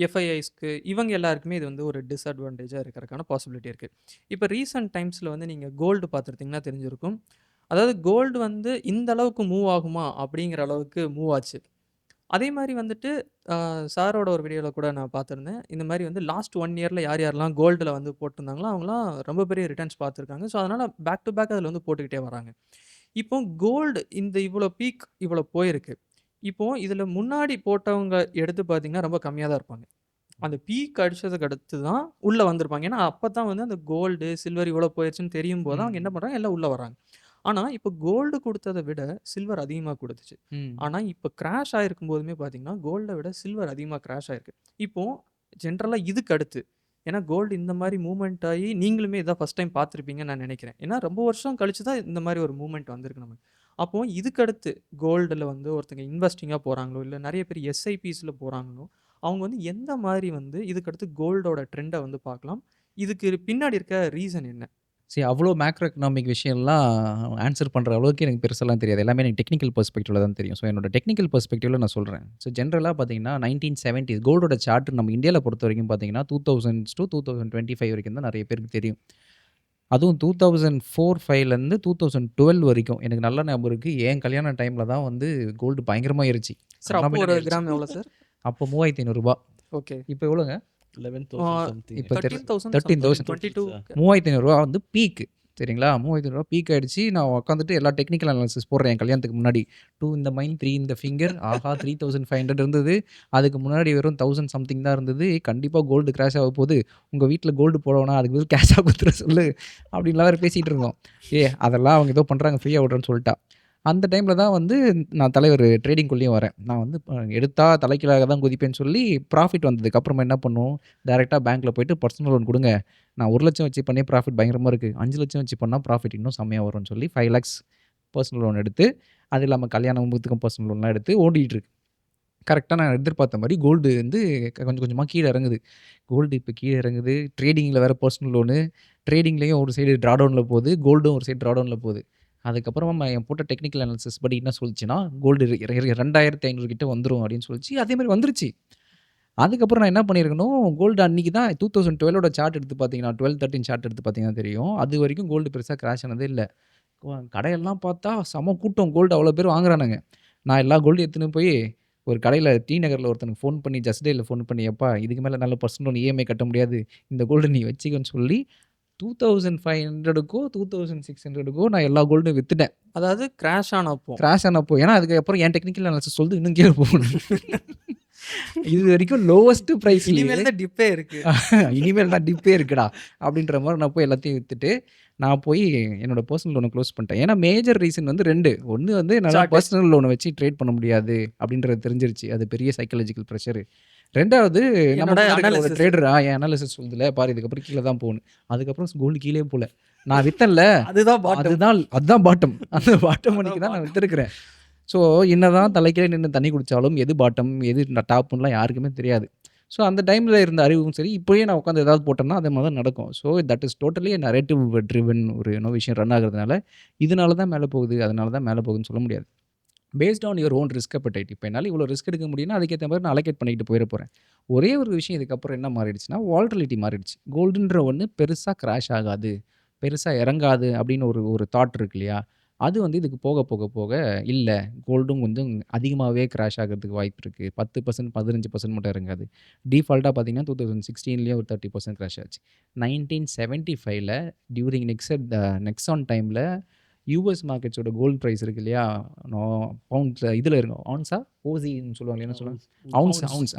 எஃப்ஐஐஸ்க்கு இவங்க எல்லாருக்குமே இது வந்து ஒரு டிஸ்அட்வான்டேஜாக இருக்கிறதுக்கான பாசிபிலிட்டி இருக்குது. இப்போ ரீசெண்ட் டைம்ஸில் வந்து நீங்கள் கோல்டு பார்த்துருந்தீங்கன்னா தெரிஞ்சிருக்கும். அதாவது கோல்டு வந்து இந்த அளவுக்கு மூவ் ஆகுமா அப்படிங்கிற அளவுக்கு மூவ் ஆச்சு. அதே மாதிரி வந்துட்டு சாரோட ஒரு வீடியோவில் கூட நான் பார்த்துருந்தேன். இந்த மாதிரி வந்து லாஸ்ட் 1 இயரில் யாரெல்லாம் கோல்டில் வந்து போட்டிருந்தாங்களோ அவங்களாம் ரொம்ப பெரிய ரிட்டர்ன்ஸ் பார்த்துருக்காங்க. ஸோ அதனால் பேக் டு பேக் அதில் வந்து போட்டுக்கிட்டே வராங்க. இப்போ கோல்டு இந்த இவ்வளோ பீக் இவ்வளோ போயிருக்கு. இப்போது இதில் முன்னாடி போட்டவங்க எடுத்து பார்த்தீங்கன்னா ரொம்ப கம்மியாக தான் இருப்பாங்க. அந்த பீக் அடிச்சதுக்கு அடுத்து தான் உள்ளே வந்திருப்பாங்க. ஏன்னா அப்போ தான் வந்து அந்த கோல்டு சில்வர் இவ்வளோ போயிடுச்சுன்னு தெரியும் போது அவங்க என்ன பண்ணுறாங்க, எல்லாம் உள்ளே வராங்க. ஆனால் இப்போ கோல்டு கொடுத்ததை விட சில்வர் அதிகமாக கொடுத்துச்சு. ஆனால் இப்போ கிராஷ் ஆகிருக்கும் போதுமே பார்த்தீங்கன்னா கோல்டை விட சில்வர் அதிகமாக கிராஷ் ஆகிருக்கு. இப்போது ஜென்ரலாக இதுக்கு அடுத்து ஏன்னா கோல்டு இந்த மாதிரி மூவ்மெண்ட் ஆகி நீங்களுமே இதான் ஃபஸ்ட் டைம் பார்த்துருப்பீங்கன்னு நான் நினைக்கிறேன். ஏன்னா ரொம்ப வருஷம் கழிச்சு தான் இந்த மாதிரி ஒரு மூவ்மெண்ட் வந்திருக்கு நமக்கு. அப்போது இதுக்கடுத்து கோல்டில் வந்து ஒருத்தங்க இன்வெஸ்டிங்காக போகிறாங்களோ இல்லை நிறைய பேர் எஸ்ஐபிஸில் போகிறாங்களோ அவங்க வந்து எந்த மாதிரி வந்து இதுக்கடுத்து கோல்டோட ட்ரெண்டை வந்து பார்க்கலாம். இதுக்கு பின்னாடி இருக்க ரீசன் என்ன? சரி, அவ்வளோ மேக்ரோ எக்கனாமிக் விஷயம்லாம் ஆன்சர் பண்ணுற அளவுக்கு எனக்கு பெருசெல்லாம் தெரியாது. எல்லாமே எனக்கு டெக்னிக்கல் பெர்ஸ்பெக்டிவில் தான் தெரியும். ஸோ என்னோட டெக்னிக்கல் பெர்ஸ்பெக்டிவில் நான் சொல்கிறேன். ஸோ ஜென்ரலாக பார்த்தீங்கன்னா 1970s கோல்டோட சார்ட் நம்ம இந்தியாவில் பொறுத்த வரைக்கும் பார்த்தீங்கன்னா 2000 to 2025 வரைக்கும் தான் நிறைய பேருக்கு தெரியும். அதுவும் 2004-5லேருந்து 2012 வரைக்கும் எனக்கு நல்ல ஞாபகம் இருக்குது. என் கல்யாண டைமில் தான் வந்து கோல்டு பயங்கரமாக ஏறிச்சு. சார் அப்போ ஒரு கண்ணாபின்னான்னு கிராம் ஏறிச்சு. எவ்வளோ சார்? அப்போ 3500 ஓகே. இப்போ எவ்வளோங்க? 11,000 சம்திங். இப்போ 13,000 13,000 22 3500 வந்து பீக்கு. சரிங்களா? 3500 பீக் ஆயிடுச்சு. நான் உட்காந்துட்டு எல்லா டெக்னிக்கல் அனாலிசிஸ் போடுறேன் என் கல்யாணத்துக்கு முன்னாடி. 2 இந்த மைண்ட், 3 இந்த ஃபிங்கர். ஆஹா 3500 இருந்தது. அதுக்கு முன்னாடி வெறும் 1000 சம்திங் தான் இருந்தது. கண்டிப்பாக கோல்டு கிராஷ் ஆக போகுது. உங்கள் வீட்டில் கோல்டு போடணும், அதுக்கு பதில் கேஷாக கொடுத்துட சொல்லு அப்படின்லாம் வேறு பேசிகிட்டு இருந்தோம். அதெல்லாம் அவங்க ஏதோ பண்ணுறாங்க, ஃப்ரீயாக விட்றேன்னு சொல்லிட்டா. அந்த டைமில் தான் வந்து நான் தலைவர் ட்ரேடிங்குள்ளேயும் வரேன். நான் வந்து எடுத்தா தலைக்கீழாக தான் குதிப்பேன்னு சொல்லி ப்ராஃபிட் வந்ததுக்கு அப்புறமா என்ன பண்ணுவோம், டைரெக்டாக பேங்க்கில் போயிட்டு பர்சனல் லோன் கொடுங்க. நான் 1 லட்சம் வச்சு பண்ணி ப்ராஃபிட் பயங்கரமாக இருக்குது. 5 லட்சம் வச்சு பண்ணால் ப்ராஃபிட் இன்னும் செம்மையாக வரும்னு சொல்லி 5 lakhs பர்சனல் லோன் எடுத்து, அது இல்லாமல் கல்யாணத்துக்கும் பர்சனல் லோன்லாம் எடுத்து ஓடிட்டு இருக்கு. கரெக்டாக நான் எதிர்பார்த்த மாதிரி கோல்டு வந்து கொஞ்சம் கொஞ்சமாக கீழே இறங்குது. கோல்டு இப்போ கீழே இறங்குது. ட்ரேடிங்கில் வேறு பர்சனல் லோனு, ட்ரேடிங்லேயும் ஒரு சைடு ட்ராடவுனில் போகுது, கோல்டும் ஒரு சைடு ட்ராடவுனில் போகுது. அதுக்கப்புறமா என் போட்ட டெக்னிக்கல் அனாலிசிஸ் படி என்ன சொல்லிச்சுன்னா, கோல்டு 2500 கிட்ட வந்துடும் அப்படின்னு சொல்லிச்சு. அதே மாதிரி வந்துருச்சு. அதுக்கப்புறம் நான் என்ன பண்ணியிருக்கணும், கோல்டு அன்றைக்கி தான் 2012ஓட சார்ட் எடுத்து பார்த்தீங்கன்னா, 12-13 சார்ட் எடுத்து பார்த்தீங்கன்னா தெரியும். அது வரைக்கும் கோல்டு பெருசாக கிராஷ் ஆனதே இல்லை. கடையெல்லாம் பார்த்தா செம கூட்டம், கோல்டு அவ்வளோ பேர் வாங்குறானுங்க. நான் எல்லா கோல்டு எடுத்துன்னு போய் ஒரு கடையில் டி நகரில் ஒருத்தனுக்கு ஃபோன் பண்ணி, ஜஸ்ட் டேயில் ஃபோன் பண்ணி, எப்பா இதுக்கு மேலே நல்ல பர்சனல் லோன் இஎம்ஐ கட்ட முடியாது, இந்த கோல்டு நீ வச்சுக்கன்னு சொல்லி 2500க்கோ 2600க்கோ நான் எல்லா கோல்டும் விற்றுட்டேன். அதாவது கிராஷ் ஆனப்போ. கிராஷ் ஆனப்போ. ஏன்னா அதுக்கப்புறம் என் டெக்னிக்கல் அனாலிசிஸ் சொல்லுது இன்னும் கீழே போகணும். இது வரைக்கும் லோவஸ்ட் ப்ரைஸ். இனிமேல் தான் டிப்பே இருக்கு. இனிமேல் தான் டிப்பே இருக்குடா அப்படின்ற மாதிரி நான் போய் எல்லாத்தையும் விற்றுட்டு நான் போய் என்னோட பர்சனல் லோனை க்ளோஸ் பண்ணிட்டேன். ஏன்னா மேஜர் ரீசன் வந்து 2. ஒன்று வந்து என்னால் Chart. பர்சனல் லோனை வச்சு ட்ரேட் பண்ண முடியாது அப்படின்றது தெரிஞ்சிருச்சு. அது பெரிய சைக்காலஜிக்கல் ப்ரெஷரு. 2வது என்னோட நம்ம analysis. ட்ரேடரா என் அனாலிசிஸ் சொல்லுதுல பாரு, இதுக்கப்புறம் கீழே தான் போகணும். அதுக்கப்புறம் கோல்டு கீழே போகல. நான் வித்தன்ல, அதுதான் bottom. அதுதான் பாட்டம். அந்த பாட்டம் மணிக்கு தான் நான் வித்துருக்கிறேன். ஸோ என்னதான் தலைக்கீழே நின்று தண்ணி குடித்தாலும் எது பாட்டம் எது டாப்னுலாம் யாருக்குமே தெரியாது. ஸோ அந்த டைமில் இருந்த அறிவும் சரி, இப்போயே நான் உட்காந்து ஏதாவது போட்டேன்னா அதே மாதிரி தான் நடக்கும். So that is totally narrative driven ஒரு விஷயம் ரன் ஆகுறதுனால இதனால தான் மேலே போகுது, அதனால தான் மேலே போகுதுன்னு சொல்ல முடியாது. Based on your own risk appetite. இப்போ என்னால் இவ்வளோ ரிஸ்க் எடுக்க முடியும்னா அதுக்கேற்ற மாதிரி நான் அலோகேட் பண்ணிக்கிட்டு போயிட போகிறேன். ஒரே ஒரு விஷயம் இதுக்கப்புறம் என்ன மாறிடுச்சுன்னா, வால்டிலிட்டி மாறிடுச்சு. கோல்டுன்ற ஒன்று பெருசாக கிராஷ் ஆகாது, பெருசாக இறங்காது அப்படின்னு ஒரு தாட் இருக்கு இல்லையா, அது வந்து இதுக்கு போக போக போக இல்லை, கோல்டும் கொஞ்சம் அதிகமாகவே கிராஷ் ஆகிறதுக்கு வாய்ப்பு இருக்குது. 10% 15% மட்டும் இறங்காது. டிஃபால்ட்டாக பார்த்தீங்கன்னா 2016லேயே ஒரு 30% கிராஷ் ஆச்சு. 1975ல் டியூரிங் நெக்ஸான் டைமில் யூஎஸ் மார்க்கெட்ஸோட கோல்டு ப்ரைஸ் இருக்கு இல்லையா, பவுண்ட்ஸில் இதில் இருக்கும், ஆன்ஸா ஓசின்னு சொல்லுவாங்க, என்ன சொல்லுவாங்க, அவுன்ஸ்.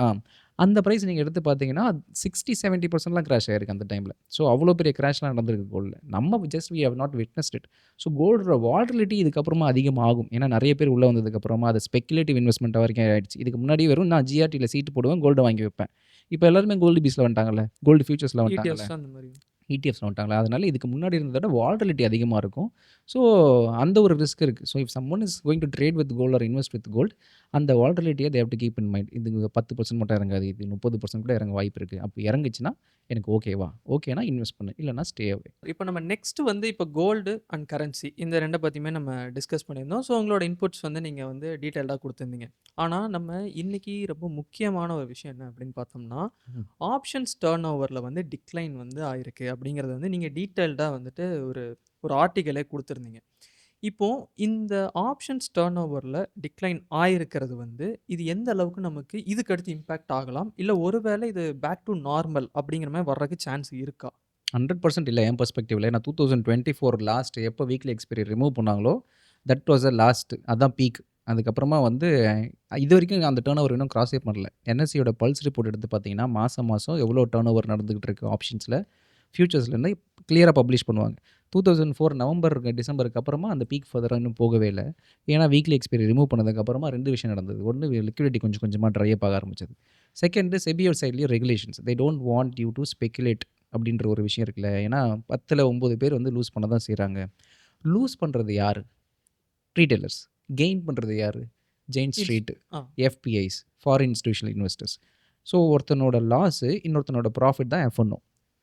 அந்த ப்ரைஸ் நீங்கள் எடுத்து பார்த்தீங்கன்னா 60-70%லாம் கிராஷ் ஆகிருக்கு அந்த டைமில். ஸோ அவ்வளோ பெரிய கிராஷ்லாம் நடந்திருக்கு கோல்டில். நம்ம just we have not witnessed it. So கோல்டோட வால்டிலிட்டி இதுக்கப்புறமா அதிகமாகும். ஏன்னா நிறைய பேர் உள்ளே வந்ததுக்கப்புறமா அது ஸ்பெக்குலேட்டிவ் இன்வெஸ்ட்மெண்ட் வரைக்கும் ஆகிடுச்சு. இதுக்கு முன்னாடி வெறும் நான் ஜிஆர்டியில் சீட்டு போடுவேன், கோல்டு வாங்கி வைப்பேன். இப்போ எல்லாருமே கோல்டு பீஸில் வந்துட்டாங்கல்ல, கோல்டு ஃபியூச்சர்ஸில் வந்துட்டாங்கல்ல, ETFs அந்த மாதிரி. இடிஎஃப்ஸில் வந்துட்டாங்களா, அதனால இதுக்கு முன்னாடி இருந்ததோட வால்டிலிட்டி அதிகமாக இருக்கும். ஸோ அந்த ஒரு ரிஸ்க் இருக்குது. So if someone is going to trade with gold or invest with gold, அந்த வால்டிலிட்டியை they have to keep in mind. இது 10% மட்டும் இறங்காது, இது 30% கூட இறங்க வாய்ப்பு இருக்குது. அப்போ இறங்குச்சுன்னா எனக்கு ஓகேவா, ஓகேனா இன்வெஸ்ட் பண்ணு, இல்லைனா ஸ்டே அவே. இப்போ நம்ம நெக்ஸ்ட் வந்து இப்போ கோல்டு அண்ட் கரன்சி இந்த 2 பற்றியுமே நம்ம டிஸ்கஸ் பண்ணியிருந்தோம். ஸோ உங்களோட இன்புட்ஸ் வந்து நீங்கள் வந்து டீட்டெயில்டாக கொடுத்துருந்தீங்க. ஆனால் நம்ம இன்னைக்கு ரொம்ப முக்கியமான ஒரு விஷயம் என்ன அப்படின்னு பார்த்தோம்னா, ஆப்ஷன்ஸ் டர்ன் ஓவரில் வந்து டிக்ளைன் வந்து ஆயிருக்கு அப்படிங்கிறது வந்து நீங்கள் டீட்டெயில்டாக வந்துட்டு ஒரு ஆர்டிக்கலே கொடுத்துருந்தீங்க. இப்போ இந்த ஆப்ஷன்ஸ் டர்ன் ஓவரில் டிக்ளைன் ஆயிருக்கிறது வந்து இது எந்த அளவுக்கு நமக்கு இதுக்கு அடுத்து இம்பேக்ட் ஆகலாம், இல்லை ஒருவேளை இது பேக் டு நார்மல் அப்படிங்கிற மாதிரி வர்றதுக்கு சான்ஸ் இருக்கா? 100% இல்லை என் பெர்ஸ்பெக்டிவில். நான் 2024 லாஸ்ட் எப்போ வீக்லி எக்ஸ்பைரி ரிமூவ் பண்ணாங்களோ தட் வாஸ் அ லாஸ்ட், அதுதான் பீக். அதுக்கப்புறமா வந்து இது வரைக்கும் அந்த டேர்ன் ஓவர் இன்னும் கிராஸே பண்ணல. என்எஸ்சியோட பல்ஸ் ரிப்போர்ட் எடுத்து பார்த்தீங்கன்னா மாதம் எவ்வளோ டேர்ன் ஓவர் நடந்துகிட்டு இருக்குது ஆப்ஷன்ஸில், ஃபியூச்சர்ஸ்லேருந்து கிளியராக பப்ளிஷ் பண்ணுவாங்க. 2004 நவம்பர் டிசம்பருக்கு அப்புறமா அந்த பீக் ஃபர்தராக இன்னும் போகவே இல்லை. ஏன்னா வீக்லி எக்ஸ்பைரி ரிமூவ் பண்ணதுக்கப்புறமா 2 விஷயம் நடந்தது. ஒன்று, லிக்விடிட்டி கொஞ்சம் கொஞ்சமாக ட்ரை அப் ஆக ஆரம்பிச்சது. செகண்டு, செபியோர் சைட்லேயும் regulations, they don't want you to speculate அப்படின்ற ஒரு விஷயம் இருக்குல்ல. ஏன்னா 10ல் 9 பேர் வந்து லூஸ் பண்ண தான் செய்கிறாங்க. லூஸ் பண்ணுறது யார்? ரீட்டெயிலர்ஸ். கெயின் பண்ணுறது யார்? Jane Street, FIIs, foreign institutional investors. So ஒருத்தனோட லாஸு இன்னொருத்தனோட ப்ராஃபிட் தான் எஃப்என்ஓ,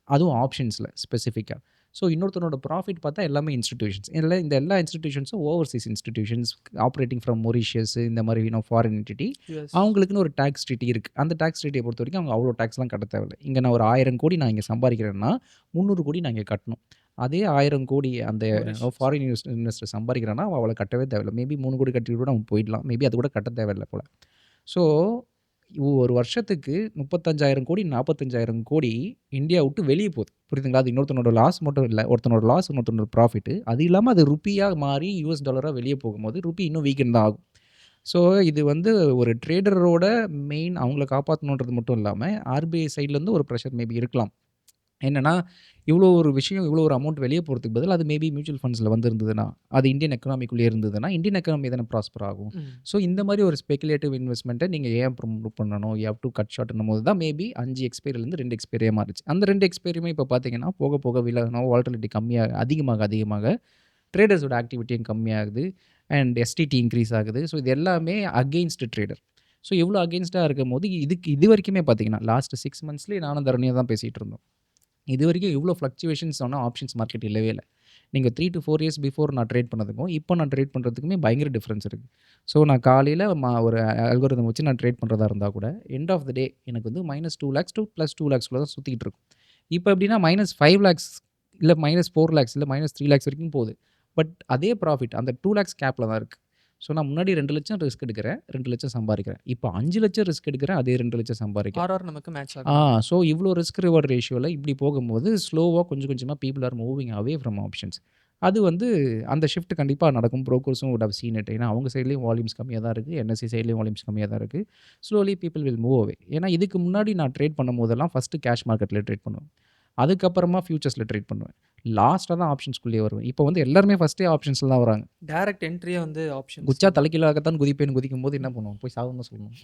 அதுவும் ஆப்ஷன்ஸில் ஸ்பெசிஃபிக்காக. ஸோ இன்னொருத்தனோட ப்ராஃபிட் பார்த்தா எல்லாமே இன்ஸ்டிடியூஷன்ஸ். இந்த எல்லா இன்ஸ்டிடியூஷன்ஸும் overseas institutions operating from Mauritius, இந்த மாதிரி ஃபாரின் என்டிட்டி. அவங்களுக்குன்னு ஒரு டேக்ஸ் ட்ரீட்டி இருக்குது. அந்த டேக்ஸ் ட்ரீட்டியை பொறுத்த வரைக்கும் அவங்க அவ்வளோ டேக்ஸ்லாம் கட்ட தேவையில்லை. இங்கே நான் ஒரு 1000 கோடி நான் இங்கே சம்பாதிக்கிறேன்னா 300 கோடி நான் இங்கே கட்டணும். அதே 1000 கோடி அந்த Mauritius. ஃபாரின் இன்வெஸ்டர் சம்பாதிக்கிறான்னா அவன் அவ்வளோ கட்டவே தேவையில்ல. மேபி 3 கோடி கட்டிட்டு கூட அவன் போயிடலாம். மேபி அது கூட கட்ட தேவையில்ல போல. ஸோ ஒரு வருஷத்துக்கு 35,000 கோடி 45,000 கோடி இந்தியா விட்டு வெளியே போகுது. புரியுதுங்களா? அது இன்னொருத்தனோட லாஸ் மட்டும் இல்ல. ஒருத்தனோட லாஸ் இன்னொருத்தனோட ப்ராஃபிட். அது இல்லாமல் அது ருப்பியா மாறி யூஎஸ் டாலராக வெளியே போகும்போது ருப்பி இன்னும் வீக்கெண்ட் தான் ஆகும். ஸோ இது வந்து ஒரு ட்ரேடரோட மெயின் அவங்கள காப்பாற்றணுன்றது மட்டும் இல்லாமல் ஆர்பிஐ சைட்லேருந்து ஒரு ப்ரெஷர் மேபி இருக்கலாம். என்னன்னா, இவ்வளோ ஒரு விஷயம், இவ்வளோ ஒரு அமௌண்ட் வெளியே போகிறதுக்கு பதில் அது மேபி மியூச்சுவல் ஃபண்ட்ஸில் வந்திருந்ததுன்னா, அது இந்தியன் எக்கனாமிக்குள்ளே இருந்ததுன்னா, இந்தியன் எக்கனாமி தானே ப்ராஸ்பர் ஆகும். ம். ஸோ இந்த மாதிரி ஒரு ஸ்பெகுலேட்டிவ் இன்வெஸ்ட்மெண்ட்டை நீங்கள் ஏன் ப்ரொமோட் பண்ணணும்? யூ ஹேவ் டு கட் ஷார்ட்னும் போது தான் மேபி 5 எக்ஸ்பைரிலேருந்து 2 எக்ஸ்பைரியாக மாறிச்சு. அந்த 2 எக்ஸ்பைரியுமே இப்போ பார்த்தீங்கன்னா, போக போக வாலட்டிலிட்டி அதிகமாக ட்ரேடர்ஸோட ஆக்டிவிட்டியும் கம்மியாகுது அண்ட் எஸ்டிடி இன்க்ரீஸ் ஆகுது. ஸோ இது எல்லாமே அகெயின்ஸ்ட் ட்ரேடர். ஸோ இவ்வளோ அகெயின்ஸ்டாக இருக்கும்போது இது வரைக்குமே பார்த்தீங்கன்னா, லாஸ்ட் 6 மந்த்ஸ்லேயே நானும் தரணியாக தான் பேசிகிட்டு இருந்தோம். இது வரைக்கும் இவ்வளோ ஃப்ளக்சுவேஷன்ஸ் ஆனால் ஆப்ஷன்ஸ் மார்க்கெட் இல்லவே இல்லை. நீங்கள் 3 to 4 இயர்ஸ் பிஃபோர் நான் ட்ரேட் பண்ணதுக்கும் இப்போ நான் ட்ரேட் பண்ணுறதுக்குமே பயங்கர டிஃப்ரென்ஸ் இருக்குது. ஸோ நான் காலையில் ஒரு அல்கோரிதம் வச்சு நான் ட்ரேட் பண்ணுறதா இருந்தால் கூட எண்ட் ஆஃப் த டே எனக்கு வந்து -2 lakhs to +2 lakhs தான் சுற்றிக்கிட்டு இருக்கும். இப்போ எப்படின்னா -5 lakhs இல்லை -4 lakhs இல்லை -3 lakhs வரைக்கும் போகுது. பட் அதே ப்ராஃபிட் அந்த 2 lakhs கேப்பில் தான் இருக்குது. ஸோ நான் முன்னாடி 2 லட்சம் ரிஸ்க் எடுக்கிறேன், 2 லட்சம் சம்பாதிக்கிறேன். இப்போ 5 லட்சம் ரிஸ்க் எடுக்கிறேன், அதே 2 லட்சம் சம்பாதிக்கிறேன். ஆர்ஆர் நமக்கு மேட்ச் ஆகும். ஸோ இவ்வளோ ரிஸ்க் ரிவார்ட் ரேஷியோவில் இப்படி போகும்போது ஸ்லோவாக கொஞ்சமாக people are moving away from options. அது வந்து அந்த ஷிஃப்ட் கண்டிப்பாக நடக்கும். ப்ரோக்கர்ஸும் would have seen it. ஏன்னா அவங்க சைட்லேயும் வால்யூம்ஸ் கம்மியாக தான் இருக்குது, என்எஸ்சி சைட்லேயும் வால்யூம்ஸ் கம்மியாக தான் இருக்குது. Slowly people will move away. ஏன்னா இதுக்கு முன்னாடி நான் ட்ரேட் பண்ணும் போதெல்லாம் ஃபஸ்ட்டு கேஷ் மார்க்கெட்டில் ட்ரேட் பண்ணுவேன், அதுக்கப்புறமா ஃபியூச்சர்ஸில் ட்ரேட் பண்ணுவேன், லாஸ்ட்டாக தான் ஆப்ஷன்ஸ்குள்ளேயே வருவேன். இப்போ வந்து எல்லாருமே ஃபஸ்ட்டே ஆப்ஷன்ஸில் தான் வராங்க. டைரக்ட் என்ட்ரியே வந்து ஆப்ஷன்ஸ். குச்சா தலைக்கீழாகத்தான் குதிப்பேன்னு குதிக்கும்போது என்ன பண்ணுவோம்? போய் சாவுன்னு தான் சொல்லணும்.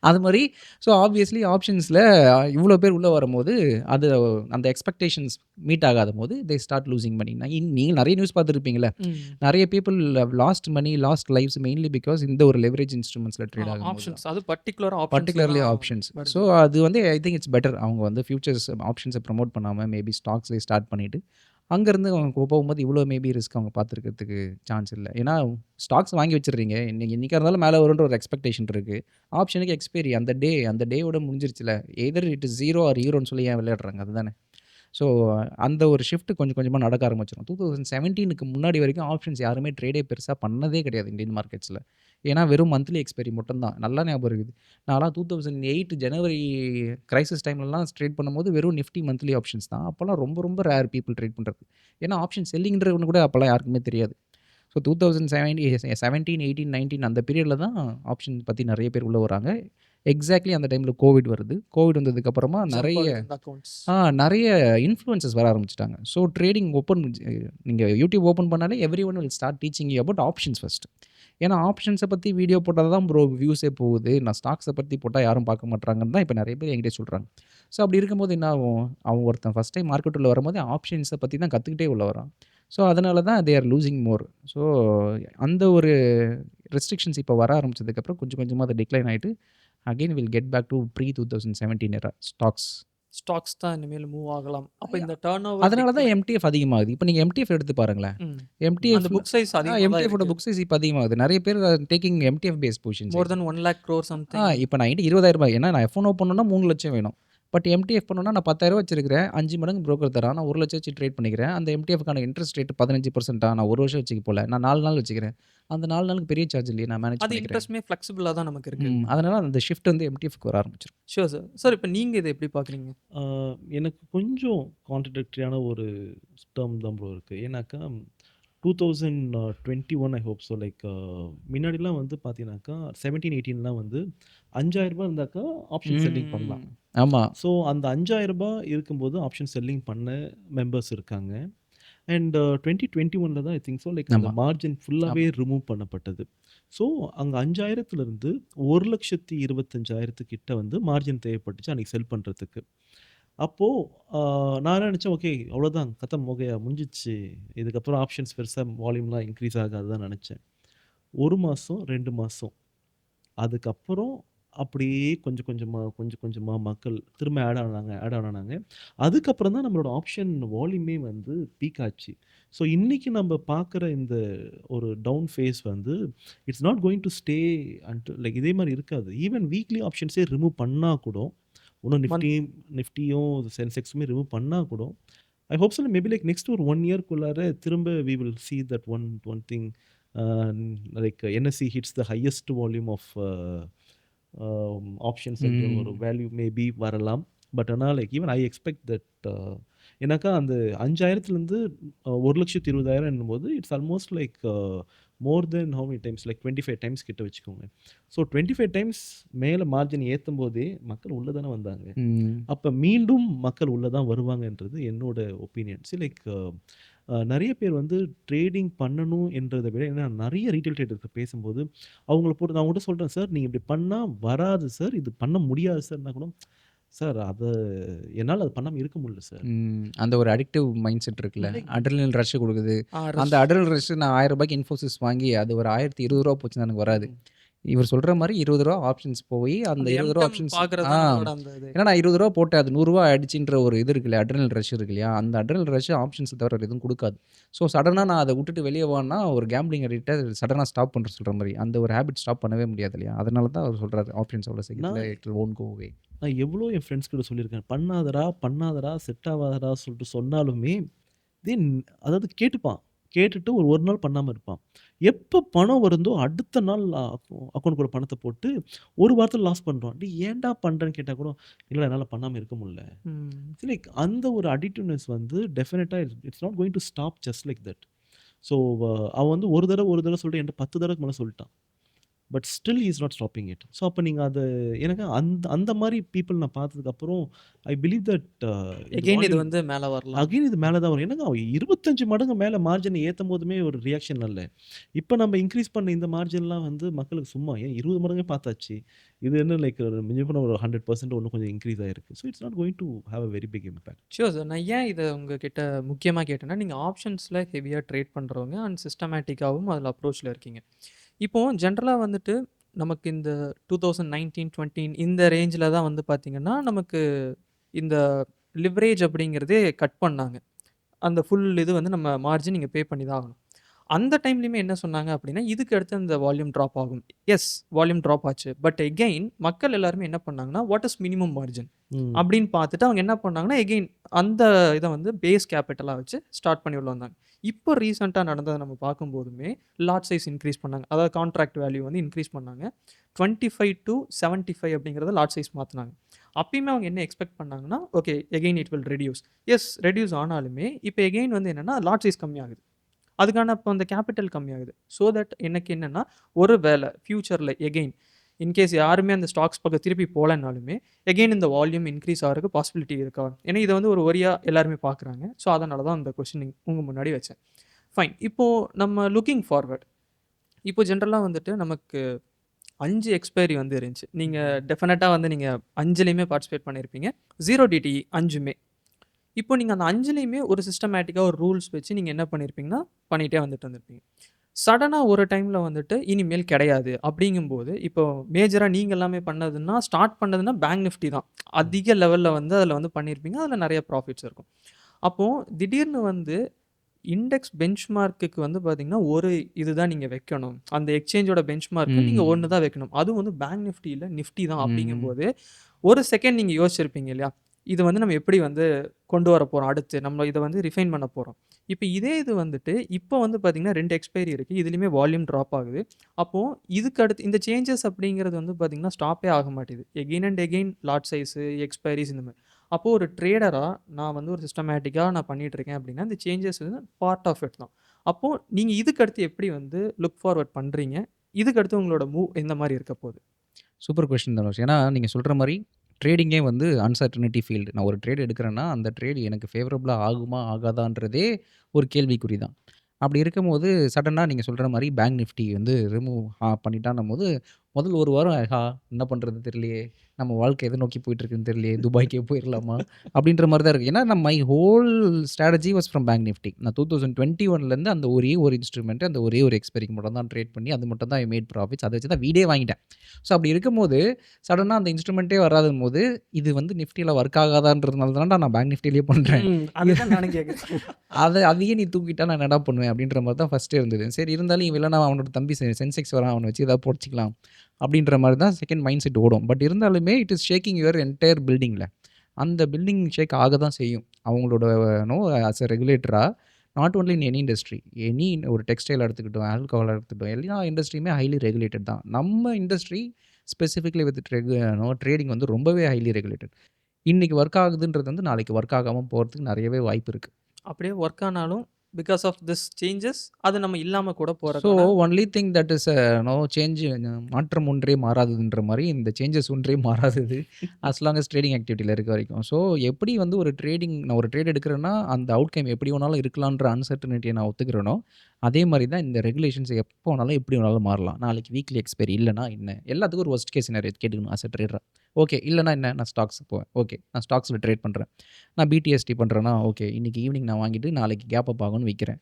அது மாதிரி ஸோ ஆப்வியஸ்லி ஆப்ஷன்ஸில் இவ்வளோ பேர் உள்ளே வரும்போது அது அந்த எக்ஸ்பெக்டேஷன்ஸ் மீட் ஆகாத போது தே ஸ்டார்ட் லூசிங் மணி. நீங்கள் நிறைய நியூஸ் பார்த்துருப்பீங்களே, நிறைய people lost money, lost lives mainly because இந்த ஒரு லெவரேஜ் இன்ஸ்ட்ருமெண்ட்ஸில் ட்ரேட் ஆகும். ஆப்ஷன்ஸ் அது பர்டிகுலராக பர்டிகுலர்லி ஆப்ஷன்ஸ். ஸோ அது வந்து ஐ திங்க் இட்ஸ் பெட்டர் அவங்க வந்து ஃபியூச்சர்ஸ் ஆப்ஷன்ஸை ப்ரமோட் பண்ணாமல் மேபி ஸ்டாக்ஸ்லேயே ஸ்டார்ட் பண்ணிவிட்டு அங்கேருந்து அவங்க போகும்போது இவ்வளோ மேபி ரிஸ்க் அவங்க பார்த்துருக்கிறதுக்கு சான்ஸ் இல்லை. ஏன்னா ஸ்டாக்ஸ் வாங்கி வச்சுடுறீங்க, இன்றைக்கி இருந்தாலும் மேலே வரும்ன்ற ஒரு எக்ஸ்பெக்டேஷன் இருக்குது. ஆப்ஷனுக்கு எக்ஸ்பைரி அந்த டேயோட முடிஞ்சிருச்சுல, எதர் இட் இஸ் 0 or 0ன்னு சொல்லி ஏன் விளையாடுறாங்க? அதுதானே. ஸோ அந்த ஒரு ஷிஃப்ட் கொஞ்சமாக நடக்க ஆரம்பிச்சிடும். 2017க்கு முன்னாடி வரைக்கும் ஆப்ஷன்ஸ் யாருமே ட்ரேடே பெருசாக பண்ணதே கிடையாது இந்தியன் மார்க்கெட்ஸில். ஏன்னா வெறும் மந்த்லி எக்ஸ்பைரி மட்டும்தான். நல்லா ஞாபகம் இருக்குது. நான்லாம் 2008 ஜனவரி கிரைசிஸ் டைம்லலாம் ட்ரேட் பண்ணும்போது வெறும் நிஃப்டி மந்த்லி ஆப்ஷன்ஸ் தான். அப்போல்லாம் ரொம்ப ரேர் பீப்புள் ட்ரேட் பண்ணுறது. ஏன்னா ஆப்ஷன் செல்லிங்கிறவனு கூட அப்போல்லாம் யாருக்குமே தெரியாது. ஸோ 2017, 18, 19 அந்த பீரியடில் தான் ஆப்ஷன் பற்றி நிறைய பேர் உள்ளே வராங்க. எக்ஸாக்ட்லி அந்த டைமில் கோவிட் வருது. கோவிட் வந்ததுக்கப்புறமா நிறைய இன்ஃப்ளூயன்சஸ் வர ஆரம்பிச்சிட்டாங்க. ஸோ ட்ரேடிங் நீங்கள் யூடியூப் ஓப்பன் பண்ணாலே every one will start teaching you about options first. ஏன்னா ஆப்ஷன்ஸை பற்றி வீடியோ போட்டால் தான் ப்ரோ வியூஸே போகுது, நான் ஸ்டாக்ஸை பற்றி போட்டால் யாரும் பார்க்க மாட்டாங்கன்னு தான் இப்போ நிறைய பேர் என்கிட்ட சொல்கிறாங்க. ஸோ அப்படி இருக்கும்போது என்ன ஆகும்? அவன் ஒருத்தன் ஃபஸ்ட் டைம் மார்க்கெட் உள்ள வரும்போது ஆப்ஷன்ஸை பற்றி தான் கற்றுக்கிட்டே உள்ள வரான். ஸோ அதனால தான் they are losing more. So அந்த ஒரு ரெஸ்ட்ரிக்ஷன்ஸ் இப்போ வர ஆரம்பிச்சதுக்கப்புறம் கொஞ்சமாக அதை டிக்ளைன் ஆகிட்டு again will get back to ப்ரீ-2017 era ஸ்டாக்ஸ் தான் இனிமேல் மூவ் ஆகலாம். அப்போ இந்த டர்ன் ஓவர் அதனால தான் எம்டிஎஃப் அதிகமாகுது. இப்போ நீங்கள் எம்டிஎஃப் எடுத்து பாருங்களேன், புக் சைஸ் எம்டிஎஃபோட புக் சைஸ் இப்போ அதிகமாகுது. நிறைய பேர் டேக்கிங் எம்டிஎஃப் பேஸ் பொசிஷன் மோர் தென் 1 lakh crore சம்திங். இப்போ நான் 20,000 ரூபாய், ஏன்னா நான் F1 பண்ணணும்னா 3 லட்சம் வேணும். பட் எம்டிஎஃப் பண்ணணும்னா நான் 10,000 வச்சிருக்கிறேன், 5 மடங்கு ப்ரோக்கர் தரான், நான் 1 லட்சம் வச்சு ட்ரேட் பண்ணிக்கிறேன். அந்த எம்டிஎஃப்க்கான இன்ட்ரெஸ்ட் ரேட் 15%. நான் 1 வருஷம் வச்சுக்க போல, நான் 4 நாள் வச்சுக்கிறேன். அந்த 4 நாளுக்கு பெரிய சார்ஜ் இல்லையே, நான் மேனேஜ் அது பண்ணிக்கிறேன். இன்ட்ரெஸ்ட்மே ஃப்ளெக்சிபிளாக தான் நமக்கு இருக்கு. அதனால அந்த ஷிஃப்ட் வந்து எம்டிஎஃப்க்கு வர ஆரம்பிச்சிடும். Sure sir. சார் இப்போ நீங்கள் இதை எப்படி பார்க்குறீங்க? எனக்கு கொஞ்சம் கான்ட்ரடிக்டரியான ஒரு டேர்ம் தான் ப்ரோ இருக்குது. ஏன்னாக்கா 2021 ஐ ஹோப் ஸோ லைக் முன்னாடிலாம் வந்து பார்த்தீங்கன்னாக்கா 17-18லாம் வந்து 5,000 ரூபாய் இருந்தாக்கா ஆப்ஷன் செல்லிங் பண்ணலாம். ஆமாம். ஸோ அந்த 5,000 ரூபாய் இருக்கும்போது ஆப்ஷன் செல்லிங் பண்ண மெம்பர்ஸ் இருக்காங்க. அண்ட் 2021 தான் ஐ திங்க் ஸோ லைக் அந்த மார்ஜின் ஃபுல்லாகவே ரிமூவ் பண்ணப்பட்டது. ஸோ அங்கே 5,000லேருந்து 1,25,000 கிட்ட வந்து மார்ஜின் தேவைப்பட்டுச்சு அன்றைக்கி செல் பண்ணுறதுக்கு. அப்போது நான் நினச்சேன், ஓகே அவ்வளோதான் கத்தம் மோகையா முடிஞ்சிச்சு, இதுக்கப்புறம் ஆப்ஷன்ஸ் பெருசாக வால்யூம்லாம் இன்க்ரீஸ் ஆகாது தான் நினச்சேன். 1 மாதம் 2 மாதம் அதுக்கப்புறம் அப்படியே கொஞ்சம் கொஞ்சமாக மக்கள் திரும்ப ஆட் ஆனாங்க. அதுக்கப்புறம் தான் நம்மளோட ஆப்ஷன் வால்யூமே வந்து பீக் ஆச்சு. ஸோ இன்றைக்கி நம்ம பார்க்குற இந்த ஒரு டவுன் ஃபேஸ் வந்து it's not going to stay and like இதே மாதிரி இருக்காது. ஈவன் வீக்லி ஆப்ஷன்ஸே ரிமூவ் பண்ணால் கூட, இன்னும் நிஃப்டியும் சென்செக்ஸுமே ரிமூவ் பண்ணால் கூட I hope so maybe like next ஒரு 1 இயர்க்குள்ளார திரும்ப we will see that one thing like NSE hits the highest volume of ஆப்ஷன்ஸ் என்ற ஒரு வேல்யூ மேபி வரலாம். பட் ஆனால் like even I expect that ஏன்னாக்கா அந்த 5000லேருந்து 1,20,000 என்னும்போது it's almost like more then how many times like 25 times கிட்ட வச்சுக்கோங்க. ஸோ 25 டைம்ஸ் மேலே மார்ஜின் ஏற்றும் போதே மக்கள் உள்ளே தானே வந்தாங்க. அப்போ மீண்டும் மக்கள் உள்ளே தான் வருவாங்கன்றது என்னோட ஒப்பீனியன். சி லைக் நிறைய பேர் வந்து ட்ரேடிங் பண்ணணும் என்றதை விட ஏன்னா நிறைய ரீட்டைல் ட்ரேடர்ஸ் பேசும்போது அவங்கள போட்டு நான் கூட சொல்கிறேன் சார் நீங்கள் இப்படி பண்ணால் வராது சார், இது பண்ண முடியாது சார்னா கூட சார் அதை என்னால் அது பண்ணாமல் இருக்க முடியல சார். அந்த ஒரு அடிக்டிவ் மைண்ட் செட் இருக்குல்ல, Like- அட்ரினல் ரஷ் கொடுக்குது. rush. அந்த அட்ரினல் ரஷ் நான் 1000 ரூபாய்க்கு இன்ஃபோசிஸ் வாங்கி அது ஒரு 1020 போச்சுன்னா எனக்கு வராது. இவர் சொல்ற மாதிரி 20 ரூபா ஆப்ஷன்ஸ் போய் அந்த 20 ரூபா ஆப்ஷன்ஸ் பார்க்குறது அந்த இது ஏன்னா நான் 20 ரூபா போட்டு அது 100 ரூபா ஆயிடுச்சுன்ற ஒரு இது இருக்குல்ல, அட்ரினல் ரஷ் இருக்கு இல்லையா, அந்த அட்ரினல் ரஷ் ஆப்ஷன்ஸ் தவிர வேற எதுவும் கொடுக்காது. ஸோ சடனாக நான் அதை விட்டுட்டு வெளியே வானா ஒரு கேம்பிளிங் அடிக்ட்டை சடனாக ஸ்டாப் பண்ணுற சொல்கிற மாதிரி அந்த ஒரு ஹேபிட் ஸ்டாப் பண்ணவே முடியாது இல்லையா. அதனால தான் அவர் சொல்கிறாரு ஆப்ஷன்ஸ் அவ்வளோ சீக்கிரத்தில் இட் won't go away. நான் எவ்வளோ என் ஃப்ரெண்ட்ஸ் கிட்ட சொல்லியிருக்கேன் பண்ணாதடா செட் ஆகாதடா சொல்லிட்டு சொன்னாலுமே தென் அதாவது கேட்டுட்டு ஒரு நாள் பண்ணாமல் இருப்பான். எப்போ பணம் வருதோ அடுத்த நாள் அக்கௌண்ட்குள்ள பணத்தை போட்டு ஒரு வாரத்தில் லாஸ் பண்ணுறான். நீ ஏன்டா பண்ணுறேன்னு கேட்டால் கூட இல்லை என்னால் பண்ணாமல் இருக்க முடியல. லைக் அந்த ஒரு அடிக்டிவ்னஸ் வந்து டெஃபினட்டாக it's not going to stop just like that. So அவன் வந்து ஒரு தடவை சொல்லிட்டு என்கிட்ட 10 தடவைக்கு மேலே சொல்லிட்டான். But still is not stopping it. So அப்போ நீங்கள் அதை எனக்கு அந்த மாதிரி பீப்புள் நான் பார்த்ததுக்கப்புறம் ஐ பிலீவ் தட் எகெயின் இது வந்து மேலே வரலாம். அகைன் இது மேலே தான் வரும். என்னங்க 25 மடங்கு மேலே மார்ஜினை ஏற்றும் போதுமே ஒரு ரியாக்ஷன் இல்லை. இப்போ நம்ம இன்க்ரீஸ் பண்ண இந்த மார்ஜின்லாம் வந்து மக்களுக்கு சும்மா ஏன் 20 மடங்கே பார்த்தாச்சு. இது என்ன லைக் மிஞ்சி பண்ண ஒரு 100% ஒன்றும் கொஞ்சம் இன்க்ரீஸ் ஆகிருக்கு. So it's not going to have a very big impact. Sure sir. நான் ஏன் இதை உங்ககிட்ட முக்கியமாக கேட்டேன்னா, நீங்கள் ஆப்ஷன்ஸில் ஹெவியாக ட்ரேட் பண்ணுறவங்க அண்ட் சிஸ்டமேட்டிக்காகவும் அதில் அப்ரோச்சில் இருக்கீங்க. இப்போது ஜென்ரலாக வந்துட்டு நமக்கு இந்த 2019-20 இந்த ரேஞ்சில் தான் வந்து பார்த்திங்கன்னா நமக்கு இந்த லிவரேஜ் அப்படிங்கிறதே கட் பண்ணாங்க. அந்த ஃபுல் இது வந்து நம்ம மார்ஜின் நீங்கள் பே பண்ணி தான் ஆகணும். அந்த டைம்லையுமே என்ன சொன்னாங்க அப்படின்னா, இதுக்கு அடுத்து அந்த வால்யூம் ட்ராப் ஆகும். எஸ், வால்யூம் ட்ராப் ஆச்சு. பட் எகெயின் மக்கள் எல்லாருமே என்ன பண்ணாங்கன்னா, வாட் இஸ் மினிமம் மார்ஜின் அப்படின்னு பார்த்துட்டு அவங்க என்ன பண்ணாங்கன்னா, எகெயின் அந்த இதை வந்து பேஸ் கேபிட்டலாக வச்சு ஸ்டார்ட் பண்ணி உள்ள வந்தாங்க. இப்போ ரீசெண்டாக நடந்ததை நம்ம பார்க்கும்போதுமே லாட் சைஸ் இன்க்ரீஸ் பண்ணாங்க. அதாவது கான்ட்ராக்ட் வேல்யூ வந்து இன்க்ரீஸ் பண்ணாங்க. 25 to 75 அப்படிங்கிறத லாட் சைஸ் மாற்றினாங்க. அப்பயுமே அவங்க என்ன எக்ஸ்பெக்ட் பண்ணாங்கன்னா, okay again it will reduce. Yes, reduce ஆனாலுமே இப்போ எகெயின் வந்து என்னென்னா லாட் சைஸ் கம்மியாகுது. அதுக்கான இப்போ அந்த கேபிட்டல் கம்மியாகுது. ஸோ தட் எனக்கு என்னென்னா ஒரு வேலை ஃப்யூச்சரில் எகெயின் இன்கேஸ் யாருமே அந்த ஸ்டாக்ஸ் பக்கம் திருப்பி போகலனாலுமே எகெயின் இந்த வால்யூம் இன்க்ரீஸ் ஆகிறதுக்கு பாசிபிலிட்டி இருக்கா? ஏன்னா இதை வந்து ஒரு வரியாக எல்லாருமே பார்க்குறாங்க. ஸோ அதனால தான் அந்த கொஸ்டின் உங்கள் முன்னாடி வச்சேன். ஃபைன். இப்போது நம்ம லுக்கிங் ஃபார்வர்ட், இப்போ ஜென்ரலாக வந்துட்டு நமக்கு 5 எக்ஸ்பைரி வந்து இருந்துச்சு. நீங்கள் டெஃபினட்டாக வந்து நீங்கள் 5லையுமே பார்ட்டிசிபேட் பண்ணியிருப்பீங்க. 0 DTE 5மே. இப்போ நீங்கள் அந்த 5லையுமே ஒரு சிஸ்டமேட்டிக்காக ஒரு ரூல்ஸ் வச்சு நீங்கள் என்ன பண்ணியிருப்பீங்கன்னா பண்ணிகிட்டே வந்துட்டு வந்திருப்பீங்க. சடனாக ஒரு டைமில் வந்துட்டு இனிமேல் கிடையாது அப்படிங்கும்போது, இப்போ மேஜராக நீங்கள் எல்லாமே பண்ணதுன்னா ஸ்டார்ட் பண்ணதுன்னா பேங்க் நிஃப்டி தான் அதிக லெவலில் வந்து அதில் வந்து பண்ணியிருப்பீங்க. அதில் நிறைய ப்ராஃபிட்ஸ் இருக்கும். அப்போது திடீர்னு வந்து இண்டெக்ஸ் பெஞ்ச்மார்க்குக்கு வந்து பார்த்தீங்கன்னா ஒரு இதுதான் நீங்கள் வைக்கணும். அந்த எக்ஸ்சேஞ்சோட பெஞ்ச்மார்க்கு நீங்கள் ஒன்று தான் வைக்கணும். அதுவும் வந்து பேங்க் நிஃப்டியில் நிஃப்டி தான் அப்படிங்கும்போது ஒரு செகண்ட் நீங்கள் யோசிச்சிருப்பீங்க இல்லையா, இது வந்து நம்ம எப்படி வந்து கொண்டு வர போகிறோம், அடுத்து நம்ம இதை வந்து ரிஃபைன் பண்ண போகிறோம். இப்போ இதே இது வந்துட்டு இப்போ வந்து பார்த்திங்கன்னா 2 எக்ஸ்பைரி இருக்குது. இதுலேயுமே வால்யூம் ட்ராப் ஆகுது. அப்போது இதுக்கு அடுத்து இந்த சேஞ்சஸ் அப்படிங்கிறது வந்து பார்த்திங்கன்னா ஸ்டாப்பே ஆக மாட்டேது. Again and again lot size expiries இந்த மாதிரி. அப்போது ஒரு ட்ரேடராக நான் வந்து ஒரு சிஸ்டமேட்டிக்காக நான் பண்ணிகிட்ருக்கேன் அப்படின்னா இந்த சேஞ்சஸ் வந்து பார்ட் ஆஃப் இட் தான். அப்போது நீங்கள் இதுக்கு அடுத்து எப்படி வந்து லுக் ஃபார்வர்ட் பண்ணுறீங்க? இதுக்கு அடுத்து உங்களோட மூவ் எந்த மாதிரி இருக்க போகுது? Super question Dhanush. ஏன்னா நீங்கள் சொல்கிற மாதிரி ட்ரேடிங்கே வந்து அன்சர்டனிட்டி ஃபீல்டு. நான் ஒரு ட்ரேட் எடுக்கிறேன்னா அந்த ட்ரேட் எனக்கு ஃபேவரபுளாக ஆகுமா ஆகாதான்றதே ஒரு கேள்விக்குறி தான். அப்படி இருக்கும்போது சடனாக நீங்கள் சொல்கிற மாதிரி பேங்க் நிஃப்டி வந்து ரிமூவ் பண்ணிட்டான்னும் போது முதல் ஒரு வாரம் என்ன பண்ணுறது தெரியலையே, நம்ம வாழ்க்கை எதை நோக்கி போயிட்டுருக்குன்னு தெரியலையே, துபாய்க்கே போயிடலாமா அப்படின்ற மாதிரி தான் இருக்குது. ஏன்னா நம்ம my whole strategy was from bank Nifty. நான் 2021 அந்த ஒரே ஒரு இன்ஸ்ட்ருமெண்ட், அந்த ஒரே ஒரு எக்ஸ்பெரிக்கு மட்டும் தான் ட்ரேட் பண்ணி அது மட்டும் தான் ஐ மேட் ப்ராஃபிட்ஸ். அதை வச்சு தான் வீடே வாங்கிட்டேன். ஸோ அப்படி இருக்கும்போது சடனாக அந்த இன்ஸ்ட்ருமெண்ட்டே வராத போது இது வந்து நிஃப்டியில் ஒர்க் ஆகாதான்றதுனால தான் நான் பேங்க் நிஃப்டிலேயே பண்ணுறேன். அதுதான் நானும் கேட்குறேன். அதையே நீ தூக்கிட்டா நான் என்னடா பண்ணுவேன் அப்படின்ற மாதிரி தான் ஃபஸ்ட்டே இருந்தது. சரி இருந்தாலும் இவன் இல்லைனா அவனோட தம்பி சென்செக்ஸ் வரான், அவனை வச்சு ஏதாவது போடச்சிக்கலாம் அப்படின்ற மாதிரி தான் செகண்ட் மைண்ட் செட் ஓடும். பட் இருந்தாலுமே it is shaking your entire பில்டிங்கில். அந்த பில்டிங் ஷேக் ஆக தான் செய்யும். அவங்களோட ஆஸ் எ ரெகுலேட்டரா not only in any industry, any ஒரு டெக்ஸ்டைல் எடுத்துக்கிட்டோம், ஆல்கஹால் எடுத்துக்கிட்டோம், எல்லா இண்டஸ்ட்ரியுமே ஹைலி ரெகுலேட்டட் தான். நம்ம இண்டஸ்ட்ரி ஸ்பெசிஃபிக்லி வித் ட்ரேடிங் வந்து ரொம்பவே ஹைலி ரெகுலேட்டட். இன்னைக்கு ஒர்க் ஆகுதுன்றது வந்து நாளைக்கு ஒர்க் ஆகாம போறதுக்கு நிறையவே வாய்ப்பு இருக்கு. அப்படியே ஒர்க் ஆனாலும் பிகாஸ் ஆஃப் திஸ் சேஞ்சஸ் அது நம்ம இல்லாம கூட ஸோ போறதுக்கான only thing that is change, மாற்றம் ஒன்றே மாறாததுன்ற மாதிரி இந்த சேஞ்சஸ் ஒன்றே மாறாதது அஸ் லாங் அஸ் ட்ரேடிங் ஆக்டிவிட்டியில் இருக்க வரைக்கும். ஸோ எப்படி வந்து ஒரு நான் ஒரு ட்ரேட் எடுக்கிறேன்னா அந்த அவுட்கம் எப்படி வேணாலும் இருக்கலான்ற அன்சர்டனிட்டியை நான் ஒத்துக்கிறேனோ, அதே மாதிரி தான் இந்த ரெகுலேஷன்ஸ் எப்போ வேணாலும் எப்படி வேணாலும் மாறலாம். நாளைக்கு வீக்லி எக்ஸ்பைரி இல்லைனா என்ன, எல்லாத்துக்கும் ஒரு ஒஸ்ட் கேஸ் சினாரியோ கேட்டுக்கணும் ஆஸ் அ ட்ரேடராக. ஓகே, இல்லைனா என்ன, நான் ஸ்டாக்ஸ் போவேன். ஓகே, நான் ஸ்டாக்ஸில் ட்ரேட் பண்ணுறேன். நான் பிடிஎஸ்டி பண்ணுறேன்னா ஓகே, இன்றைக்கி ஈவினிங் நான் வாங்கிட்டு நாளைக்கு கேப் அப் ஆகும்னு விற்கிறேன்.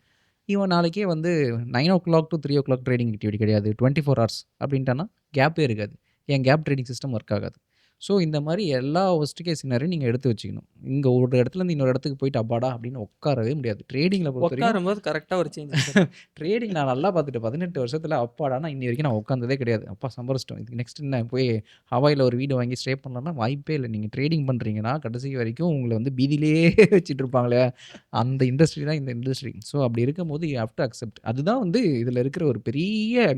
இவன் நாளைக்கே வந்து 9:00 to 3:00 ட்ரேடிங் ஆக்டிவிட்டி கிடையாது, 24 ஹவர்ஸ் அப்படின்ட்டானா கேப்பே இருக்காது. என் கேப் ட்ரேடிங் சிஸ்டம் ஒர்க் ஆகாது. ஸோ இந்த மாதிரி எல்லா ஒஸ்ட் கேஸ் சினாரியும் நீங்கள் எடுத்து வச்சுக்கணும். இங்கே ஒரு இடத்துலேருந்து இன்னொரு இடத்துக்கு போயிட்டு அப்பாடா அப்படின்னு உட்காரவே முடியாது. ட்ரேடிங்கில் பொறுத்த வரைக்கும் உட்காரும்போது கரெக்டாக ஒரு சேஞ்ச் ட்ரேடிங் நான் நல்லா பார்த்துட்டு 18 வருஷத்தில் அப்பாடா நான் இன்னி வரைக்கும் நான் உட்காந்ததே கிடையாது. அப்பா சம்பாரிச்சிட்டோம், இதுக்கு நெக்ஸ்ட் என்ன போய் ஹவாயில் ஒரு வீடு வாங்கி ஸ்டே பண்ணலாம்னா வாய்ப்பே இல்லை. நீங்கள் ட்ரேடிங் பண்ணுறீங்கன்னா கடைசி வரைக்கும் உங்களை வந்து பீதியிலேயே வச்சுட்டு இருப்பாங்களே, அந்த இண்டஸ்ட்ரி தான் இந்த இண்டஸ்ட்ரி. ஸோ அப்படி இருக்கும்போது யூ ஹேவ் டு அக்செப்ட். அதுதான் வந்து இதில் இருக்கிற ஒரு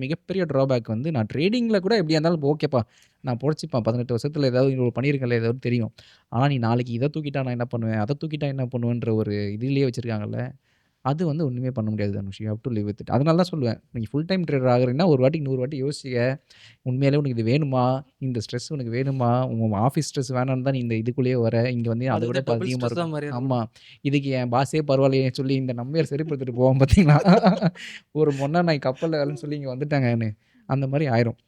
மிகப்பெரிய ட்ராபேக். வந்து நான் ட்ரேடிங்கில் கூட எப்படியா இருந்தாலும் ஓகேப்பா நான் பொழைச்சிப்பேன், 18 வருஷத்தில் ஏதாவது இவ்வளோ பண்ணியிருக்கல ஏதாவது தெரியும். ஆனால் நீ நாளைக்கு இதை தூக்கிட்டா நான் என்ன பண்ணுவேன், அதை தூக்கிட்டா என்ன பண்ணுவேன்ற ஒரு இதுலேயே வச்சுருக்காங்கல்ல, அது வந்து ஒன்றுமே பண்ண முடியாது Dhanush. You have to live with it. அதனால தான் சொல்லுவேன், நீங்கள் ஃபுல் டைம் ட்ரேடர் ஆகுறீங்கன்னா ஒரு வாட்டிக்கு 100 வாட்டி யோசிக்க. உண்மையிலே உனக்கு இது வேணுமா, இந்த ஸ்ட்ரெஸ் உனக்கு வேணுமா, உங்கள் ஆஃபீஸ் ஸ்ட்ரெஸ் வேணான்னு தான் நீ இந்த இதுக்குள்ளேயே வர. இங்கே வந்து அதை விட டபுள் அதிகமாக ஸ்ட்ரெஸ்ஸாக இருக்கும். மாதிரி ஆமாம், இதுக்கு என் பாஸே பரவாயில்லையே சொல்லி இந்த நம்பியார் சரிப்படுத்திட்டு போவோம் பார்த்தீங்களா, ஒரு மொன்னா நாய் கப்பலில் வேலைன்னு சொல்லி இங்கே வந்துட்டாங்கன்னு அந்த மாதிரி ஆயிரும்.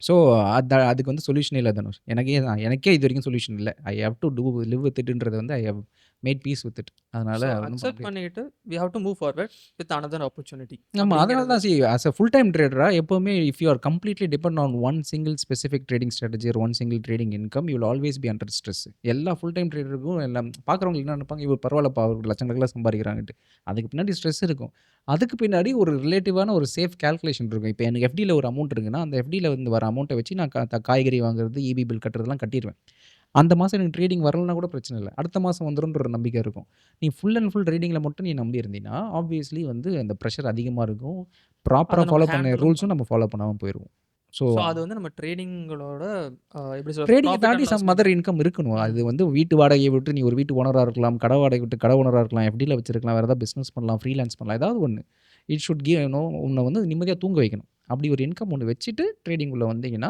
ஸோ அதுக்கு வந்து சொல்யூஷனே இல்லை தனுஷ். எனக்கே இது வரைக்கும் சொல்யூஷன் இல்லை. I have to live with இட்ன்றது வந்து I have made peace with it. அதனால ஒண்ணும் பண்ண அக்செப்ட் முடியாது. பண்ணிக்கிட்டு we have to move forward with another opportunity ஆமா, அதனால அப்படிங்கிறது தான் ஆஸ் அ ஃபுல் டைம் ட்ரேடரா எப்பவுமே if you are completely depend on one single specific trading strategy or one single trading income, you will always be under stress. எல்லா full time ட்ரேடருக்கும் எல்லாம் பார்க்குறவங்க என்ன நினைப்பாங்க, இவர் பரவாயில்லப்பா அவர் லட்சக்கணக்கில் சம்பாதிக்கிறாங்கட்டு. அதுக்கு பின்னாடி ஸ்ட்ரெஸ் இருக்கும். அதுக்கு பின்னாடி ஒரு ரிலேட்டிவான ஒரு சேஃப் கால்குலேஷன் இருக்கும். இப்போ எனக்கு எஃப்டியில் ஒரு அமௌண்ட் இருக்குன்னா அந்த எஃப்டியில் வந்து வர அமௌண்ட்டை வச்சு நான் காய்கறி வாங்குறது, இபி பில் கட்டுறதுலாம் கட்டிடுவேன். அந்த மாதம் எனக்கு ட்ரேடிங் வரலனா கூட பிரச்சனை இல்லை, அடுத்த மாதம் வந்துரும்ன்ற ஒரு நம்பிக்கை இருக்கும். நீ ஃபுல் அண்ட் ஃபுல் ட்ரேடிங்கில் மட்டும் நீ நம்பி இருந்தீங்கன்னா ஆப்வியஸ்லி வந்து அந்த ப்ரெஷர் அதிகமாக இருக்கும். அதை ப்ராப்பராக நம்ம ஃபாலோ பண்ண ஹேண்டிலும் ரூல்ஸும் நம்ம ஃபாலோ பண்ணாமல் போயிடுவோம். ஸோ ஸோ அது வந்து நம்ம ட்ரேடிங்களோட எப்படி சொல்றது ட்ரேடிங்கை ப்ராஃபிட் தாண்டி and loss some other income இருக்கணும். ம் அது வந்து வீட்டு வாடகையை விட்டு நீ ஒரு வீட்டு ஓனராக இருக்கலாம், கடை வாடகை விட்டு கடை ஓனராக இருக்கலாம், எஃப்டியில் வச்சிருக்கலாம், வேறு ஏதாவது பிஸ்னஸ் பண்ணலாம், ஃப்ரீலான்ஸ் பண்ணலாம், ஏதாவது ஒன்று. இட் ஷுட் உன்னை வந்து நிம்மதியாக தூங்க வைக்கணும். அப்படி ஒரு இன்கம் ஒன்று வச்சுட்டு ட்ரேடிங் உள்ள வந்தீங்கன்னா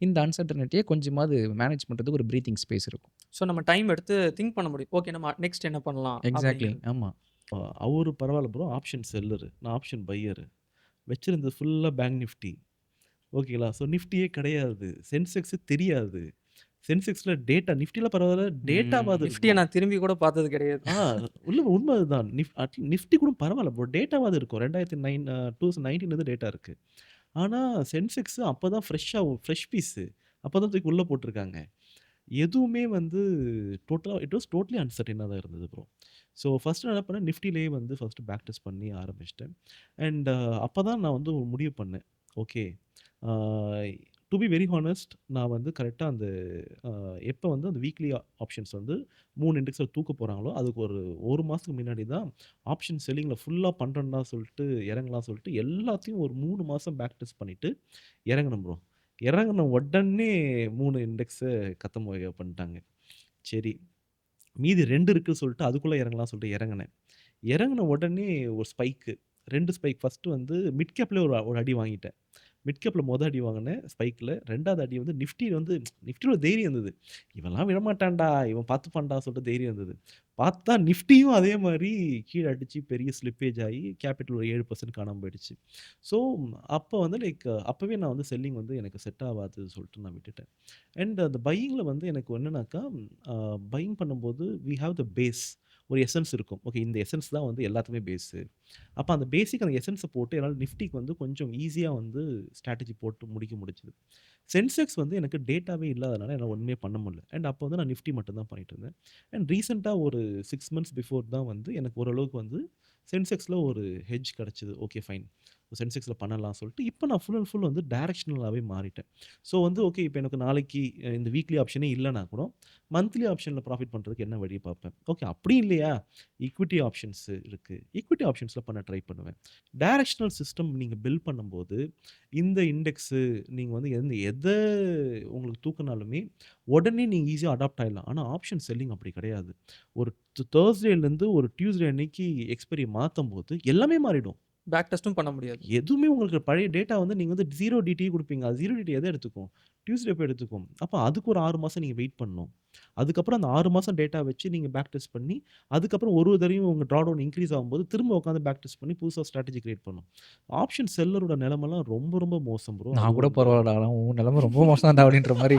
இந்த அன்சர்டனிட்டியை கொஞ்சமாவது மேனேஜ் பண்ணுறதுக்கு ஒரு ப்ரீத்திங் ஸ்பேஸ் இருக்கும். ஸோ நம்ம டைம் எடுத்து திங்க் பண்ண முடியும். ஓகே, நம்ம நெக்ஸ்ட் என்ன பண்ணலாம் எக்ஸாக்ட்லி, அப்படிங்கிறது. ஆமாம். அவரு பரவாயில்ல ப்ரோ, ஆப்ஷன் செல்லரு, நான் ஆப்ஷன் பையரு. வச்சிருந்தது ஃபுல்லாக பேங்க் நிஃப்டி. ஓகேங்களா? ஸோ நிஃப்டியே கிடையாது, சென்செக்ஸு தெரியாது. சென்செக்ஸில் டேட்டா, நிஃப்டியில் பரவாயில்ல டேட்டாவாது நிஃப்டியை இருக்கும். நான் திரும்பி கூட பார்த்தது கிடையாது. உண்மை அதுதான். நிஃப்டி கூட பரவாயில்ல ப்ரோ, டேட்டாவாது இருக்கும். 2019 டேட்டா இருக்குது. ஆனால் சென்செக்ஸ் அப்போ தான் ஃப்ரெஷ் பீஸு, அப்போ தான் தூக்கி உள்ளே போட்டிருக்காங்க. எதுவுமே வந்து இட் வாஸ் டோட்டலி அன்சர்டனாக தான் இருந்தது ப்ரோ. ஸோ ஃபஸ்ட்டு நான் என்ன பண்ணேன், நிஃப்டிலேயே வந்து ஃபஸ்ட்டு பேக் டெஸ்ட் பண்ணி ஆரம்பிச்சிட்டேன். அண்ட் அப்போ தான் நான் வந்து ஒரு முடிவு பண்ணேன். Okay, to be very honest, நான் வந்து கரெக்டாக அந்த எப்போ வந்து அந்த வீக்லி ஆப்ஷன்ஸ் வந்து 3 இண்டெக்ஸில் தூக்க போகிறாங்களோ அதுக்கு ஒரு மாதத்துக்கு முன்னாடி தான் ஆப்ஷன் செல்லிங்கில் ஃபுல்லாக பண்ணுறேன்னா சொல்லிட்டு இறங்கலாம் சொல்லிட்டு எல்லாத்தையும் ஒரு 3 மாதம் பேக் டெஸ்ட் பண்ணிவிட்டு இறங்கணும் ப்ரோ. இறங்கின உடனே 3 இண்டெக்ஸை கத்தம் பண்ணிட்டாங்க. சரி, மீதி 2 இருக்குன்னு சொல்லிட்டு அதுக்குள்ளே இறங்கலாம் சொல்லிட்டு இறங்கினேன். இறங்கின உடனே ஒரு ஸ்பைக்கு, 2 ஸ்பைக். ஃபஸ்ட்டு வந்து மிட் கேப்லேயே ஒரு அடி வாங்கிட்டேன். மிட் கேப்பில் அடி வாங்கினேன் ஸ்பைக்கில். 2வது அடி வந்து நிஃப்டியோட தைரியம் இருந்தது. இவன்லாம் விடமாட்டான்டா, இவன் பார்த்துப்பான்டா சொல்லிட்டு தைரியம் இருந்தது. பார்த்தா நிஃப்டியும் அதே மாதிரி கீழே அடித்து பெரிய ஸ்லிப்பேஜ் ஆகி கேபிட்டல் ஒரு 7% காணாமல் போயிடுச்சு. ஸோ அப்போ வந்து அப்போவே நான் வந்து செல்லிங் வந்து எனக்கு செட் ஆகாது சொல்லிட்டு நான் விட்டுட்டேன். அண்ட் அந்த பையிங்கில் வந்து எனக்கு என்னன்னாக்கா, பையிங் பண்ணும்போது வி ஹாவ் த பேஸ், ஒரு எசன்ஸ் இருக்கும். ஓகே, இந்த எசன்ஸ் தான் வந்து எல்லாத்துக்குமே பேஸு. அப்போ அந்த பேசிக் அந்த எசன்ஸை போட்டு என்னால் நிஃப்டிக்கு வந்து கொஞ்சம் ஈஸியாக வந்து ஸ்ட்ராட்டஜி போட்டு முடிச்சுது. சென்செக்ஸ் வந்து எனக்கு டேட்டாவே இல்லாதனால என்னால் ஒன்றுமே பண்ண முடியல. அண்ட் அப்போ வந்து நான் நிஃப்டி மட்டும் தான் பண்ணிட்டு இருந்தேன். அண்ட் ரீசெண்டாக ஒரு 6 months பிஃபோர் தான் வந்து எனக்கு ஓரளவுக்கு வந்து சென்செக்ஸில் ஒரு ஹெட்ஜ் கிடச்சிது. ஓகே ஃபைன், சென்செக்ஸில் பண்ணலாம் சொல்லிட்டு இப்போ நான் ஃபுல் அண்ட் ஃபுல் வந்து டைரக்ஷனலாகவே மாறிட்டேன். ஸோ வந்து ஓகே இப்போ எனக்கு நாளைக்கு இந்த வீக்லி ஆப்ஷனே இல்லைனா கூட மந்த்லி ஆப்ஷனில் ப்ராஃபிட் பண்ணுறதுக்கு என்ன வழி பார்ப்பேன். ஓகே அப்படி இல்லையா ஈக்விட்டி ஆப்ஷன்ஸ் இருக்குது, ஈக்விட்டி ஆப்ஷன்ஸில் பண்ண ட்ரை பண்ணுவேன். டைரக்ஷனல் சிஸ்டம் நீங்கள் பில்ட் பண்ணும்போது இந்த இண்டெக்ஸு நீங்கள் வந்து எதை உங்களுக்கு தூக்கினாலுமே உடனே நீங்கள் ஈஸியாக அடாப்ட் ஆகிடலாம். ஆனால் ஆப்ஷன் செல்லிங் அப்படி கிடையாது. ஒரு தேர்ஸ்டேலேருந்து ஒரு டியூஸ்டே அன்னைக்கு எக்ஸ்பைரி மாற்றும் போது எல்லாமே மாறிடும். பேக் டெஸ்ட்டும் பண்ண முடியாது. எதுவுமே உங்களுக்கு பழைய டேட்டா வந்து நீங்கள் வந்து 0 டிடி கொடுப்பீங்க. அது 0 டிடி எதை எடுத்துக்கும், டியூஸ்டே போய் எடுத்துக்கும். அப்போ அதுக்கு ஒரு 6 மாதம் நீங்கள் வெயிட் பண்ணணும். அதுக்கப்புறம் அந்த 6 மாதம் டேட்டா வச்சு நீங்கள் பேக் டெஸ்ட் பண்ணி அதுக்கப்புறம் ஒரு தடவையும் உங்கள் ட்ரா டவுன் இன்க்ரீஸ் ஆகும்போது திரும்ப உட்காந்து பேக் டெஸ்ட் பண்ணி புதுசாக ஸ்ட்ராட்டஜி கிரியேட் பண்ணணும். ஆப்ஷன் செல்லரோட நிலமெல்லாம் ரொம்ப ரொம்ப மோசம் ப்ரோ. நான் கூட பரவாயில்லடா, உன் நிலைமை ரொம்ப மோசம்டா அப்படின்ற மாதிரி.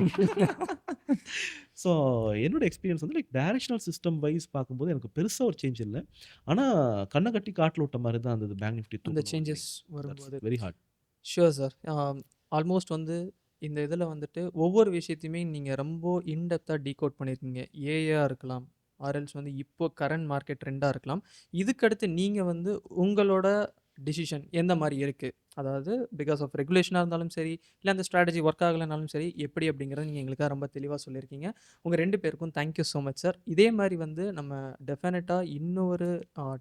ஸோ என்னோட எக்ஸ்பீரியன்ஸ் வந்து லைக் டைரக்ஷனல் சிஸ்டம் வைஸ் பார்க்கும்போது எனக்கு பெருசாக ஒரு சேஞ்ச் இல்லை. ஆனால் கண்ணை கட்டி காட்டில் விட்ட மாதிரி தான் அந்த பேங்க் நிஃப்டி அந்த சேஞ்சஸ் வரும்போது very hard. Sure sir. Almost வந்து இந்த இதில் வந்துட்டு ஒவ்வொரு விஷயத்தையுமே நீங்கள் ரொம்ப இன்டெப்த்தாக டீகோட் பண்ணியிருக்கீங்க. ஏஐயாக இருக்கலாம், ஆர்எல்ஸ் வந்து இப்போ கரண்ட் மார்க்கெட் ட்ரெண்டாக இருக்கலாம். இதுக்கடுத்து நீங்கள் வந்து உங்களோட டிசிஷன் எந்த மாதிரி இருக்குது, அதாவது பிகாஸ் ஆஃப் ரெகுலேஷனாக இருந்தாலும் சரி, இல்லை அந்த ஸ்ட்ராட்டஜி ஒர்க் ஆகலைனாலும் சரி, எப்படி அப்படிங்கிறத நீங்கள் எங்களுக்காக ரொம்ப தெளிவாக சொல்லியிருக்கீங்க. உங்கள் 2 பேருக்கும் தேங்க்யூ ஸோ மச் சார். இதே மாதிரி வந்து நம்ம டெஃபினட்டாக இன்னொரு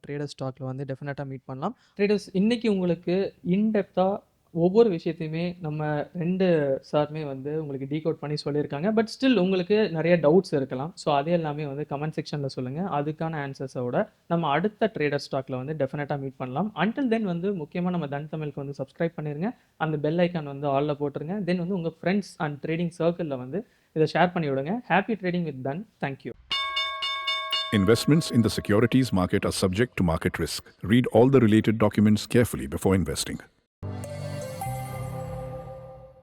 ட்ரேடர் ஸ்டாக்கில் வந்து டெஃபினட்டாக மீட் பண்ணலாம். ட்ரேடர்ஸ் இன்றைக்கி உங்களுக்கு இன்டெப்த்தாக ஒவ்வொரு விஷயத்தையுமே நம்ம 2 சாருமே வந்து உங்களுக்கு டீகோட் பண்ணி சொல்லியிருக்காங்க. பட் ஸ்டில் உங்களுக்கு நிறைய டவுட்ஸ் இருக்கலாம். ஸோ அதே எல்லாமே வந்து கமெண்ட் செக்ஷனில் சொல்லுங்கள். அதுக்கான ஆன்சர்ஸோட நம்ம அடுத்த ட்ரேடர் ஸ்டாக்கில் வந்து டெஃபினட்டாக மீட் பண்ணலாம். அன்டில் தென் வந்து முக்கியமாக நம்ம தன் தமிழுக்கு வந்து சப்ஸ்கிரைப் பண்ணிடுங்க. அந்த பெல் ஐக்கான் வந்து ஆலில் போட்டுருங்க. தென் வந்து உங்கள் ஃப்ரெண்ட்ஸ் அண்ட் ட்ரேடிங் சர்க்கிளில் வந்து இதை ஷேர் பண்ணி விடுங்க. Happy trading with Dhan. Thank you. Investments in the securities market are subject to market risk. Read all the related documents carefully before investing.